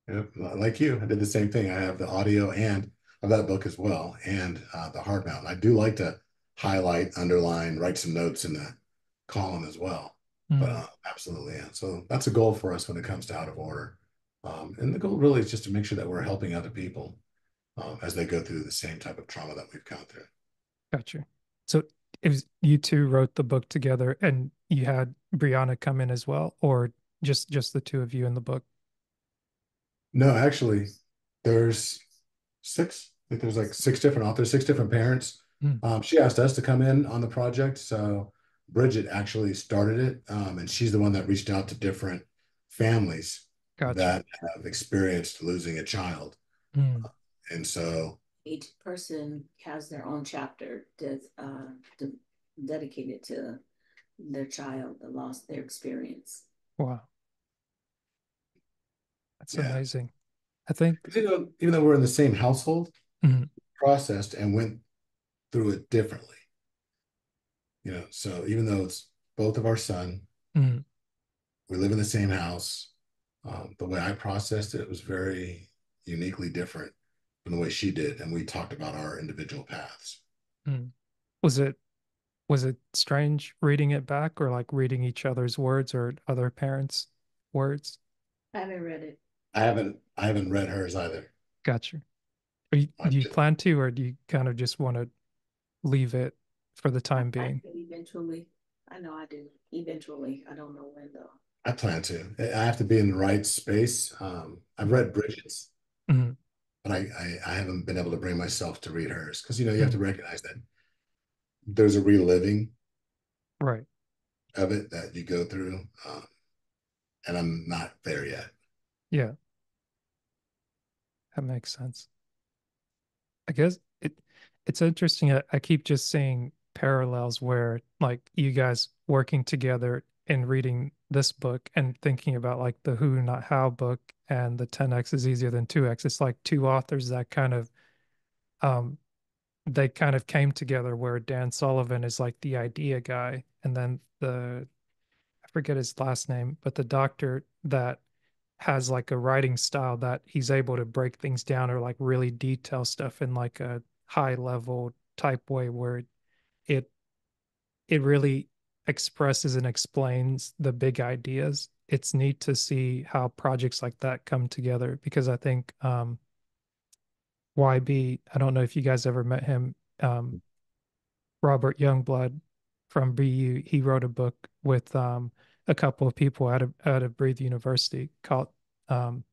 Yep. Like you, I did the same thing. I have the audio and of that book as well, and the hardbound. I do like to highlight, underline, write some notes in the column as well. But Mm, absolutely, yeah. So that's a goal for us when it comes to out of order. And the goal really is just to make sure that we're helping other people as they go through the same type of trauma that we've gone through. gotcha. So if you two wrote the book together and you had Brianna come in as well, or just the two of you in the book? No, actually, there's six. I think there's like six different authors, six different parents. Mm, She asked us to come in on the project, so Bridget actually started it, and she's the one that reached out to different families gotcha. that have experienced losing a child, Mm, and so each person has their own chapter dedicated to their child that lost their experience. wow. That's Yeah. amazing. I think, Even though we're in the same household, mm, processed and went through it differently. So even though it's both of our son, mm, we live in the same house. The way I processed it was very uniquely different from the way she did, and we talked about our individual paths. mm. Was it was it strange reading it back or like reading each other's words or other parents' words? I haven't read it. I haven't read hers either. Gotcha. I Do you just, plan to, or do you kind of just want to leave it for the I time plan being? to eventually. I know I do. Eventually. I don't know when though. I plan to. I have to be in the right space. I've read Bridget's, Mm, but I haven't been able to bring myself to read hers because you have to mm, recognize that there's a reliving right. of it that you go through, and I'm not there yet. Yeah, that makes sense. I guess it's interesting. I keep just seeing parallels where like you guys working together and reading this book and thinking about like the Who Not How book and the 10x is easier than 2x. It's like two authors that kind of um they kind of came together where Dan Sullivan is like the idea guy and then the I forget his last name, but the doctor that has like a writing style that he's able to break things down or like really detail stuff in like a high level type way where it it really expresses and explains the big ideas. It's neat to see how projects like that come together because I think YB, I don't know if you guys ever met him, Robert Youngblood from BU, he wrote a book with a couple of people out of Breathe University called um,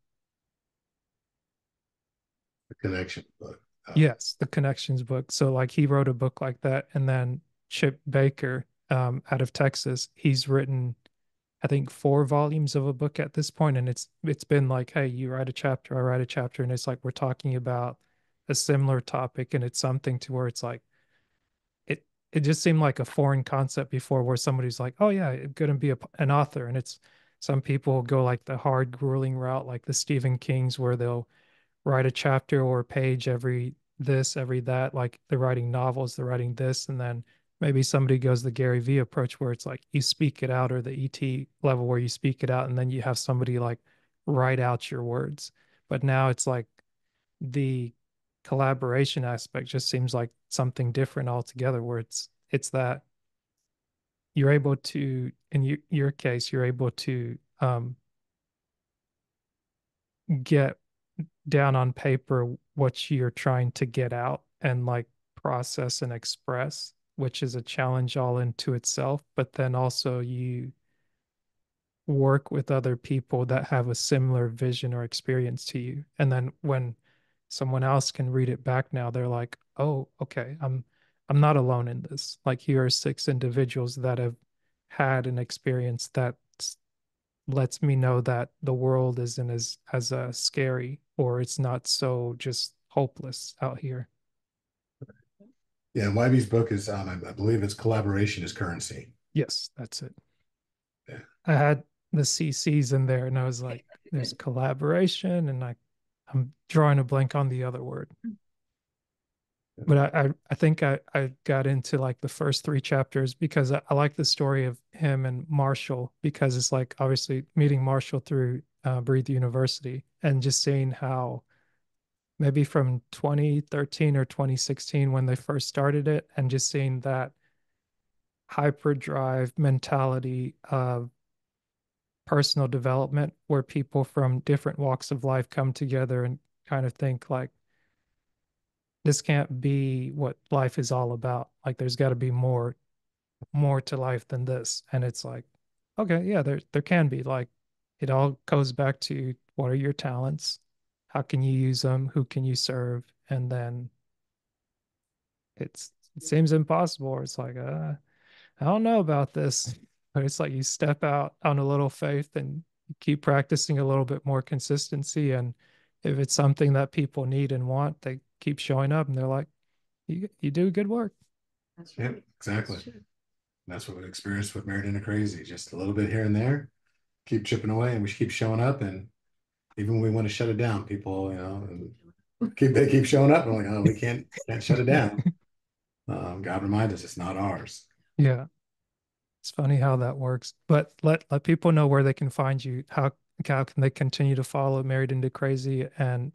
The connection book. yes, the Connections book. So like he wrote a book like that, and then Chip Baker out of Texas, he's written I think 4 volumes of a book at this point, and it's been like, hey, you write a chapter, I write a chapter, and it's like we're talking about a similar topic, and it's something to where it's like it just seemed like a foreign concept before where somebody's like, oh yeah, it's gonna be an author. And it's some people go like the hard grueling route, like the Stephen Kings, where they'll write a chapter or a page every this, every that, like they're writing novels, they're writing this, and then maybe somebody goes the Gary Vee approach where it's like you speak it out or the ET level where you speak it out and then you have somebody like write out your words. But now it's like the collaboration aspect just seems like something different altogether where it's that you're able to in your case you're able to get down on paper what you're trying to get out and like process and express, which is a challenge all into itself, but then also you work with other people that have a similar vision or experience to you. And then when someone else can read it back now, they're like, "Oh, okay, I'm not alone in this. Like here are 6 individuals that have had an experience that lets me know that the world isn't as scary or it's not so just hopeless out here." Yeah, and YB's book is, I believe it's Collaboration is Currency. Yes, that's it. Yeah. I had the CCs in there and I was like, there's collaboration and I'm drawing a blank on the other word. But I think I got into like the first 3 chapters because I like the story of him and Marshall because it's like obviously meeting Marshall through Breathe University and just seeing how maybe from 2013 or 2016 when they first started it and just seeing that hyperdrive mentality of personal development where people from different walks of life come together and kind of think like this can't be what life is all about. Like there's got to be more to life than this. And it's like, okay, yeah, there can be like it all goes back to what are your talents? How can you use them? Who can you serve? And then it seems impossible. Or it's like, I don't know about this. But it's like you step out on a little faith and you keep practicing a little bit more consistency. And if it's something that people need and want, they keep showing up and they're like, you do good work. That's Yeah, right. exactly. That's true. That's what we experienced with Married into Crazy. Just a little bit here and there, keep chipping away, and we keep showing up, and even when we want to shut it down, people, they keep showing up. I'm like, oh, we can't shut it down. God reminds us it's not ours. Yeah. It's funny how that works. But let people know where they can find you. How can they continue to follow Married into Crazy and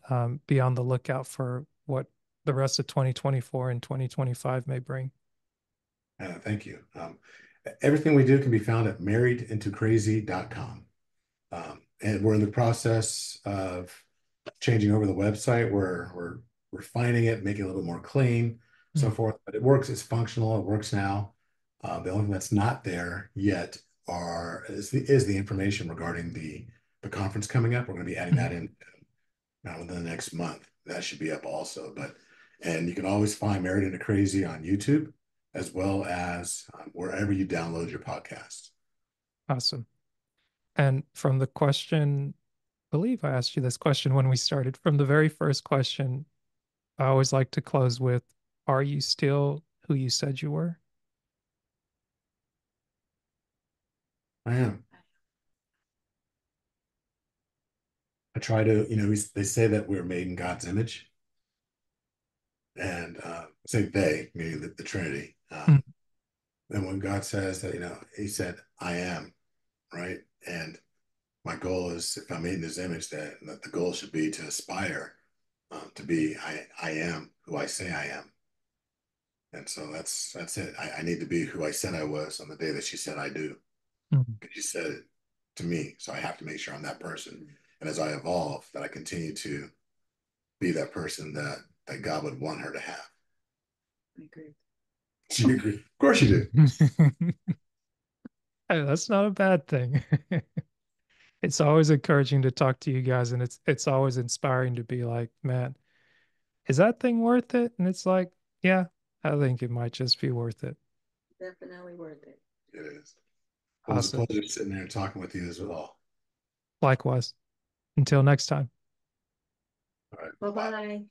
be on the lookout for what the rest of 2024 and 2025 may bring? Thank you. Everything we do can be found at marriedintocrazy.com. And we're in the process of changing over the website. We're refining it, making it a little bit more clean, so Mm, forth. But it works. It's functional. It works now. The only thing that's not there yet is the information regarding the conference coming up. We're going to be adding mm. that in now within the next month. That should be up also. And you can always find Married into Crazy on YouTube as well as wherever you download your podcasts. Awesome. And from the question, I believe I asked you this question when we started. From the very first question, I always like to close with, are you still who you said you were? I am. I try to, they say that we're made in God's image, and say they, meaning the Trinity. Mm, And when God says that, He said, "I am," right? And my goal is, if I'm made in His image, that the goal should be to aspire to be, I am who I say I am. And so that's it. I need to be who I said I was on the day that she said I do. mm, Because she said it to me. So I have to make sure I'm that person. And as I evolve, that I continue to be that person that God would want her to have. I agree. She agreed. Of course you did. mm. Hey, that's not a bad thing. It's always encouraging to talk to you guys, and it's always inspiring to be like, man, is that thing worth it? And it's like, yeah, I think it might just be worth it. Definitely worth it. It is. Well, it was a Awesome. pleasure sitting there and talking with you as well. Likewise. Until next time. All right. Bye Bye. bye.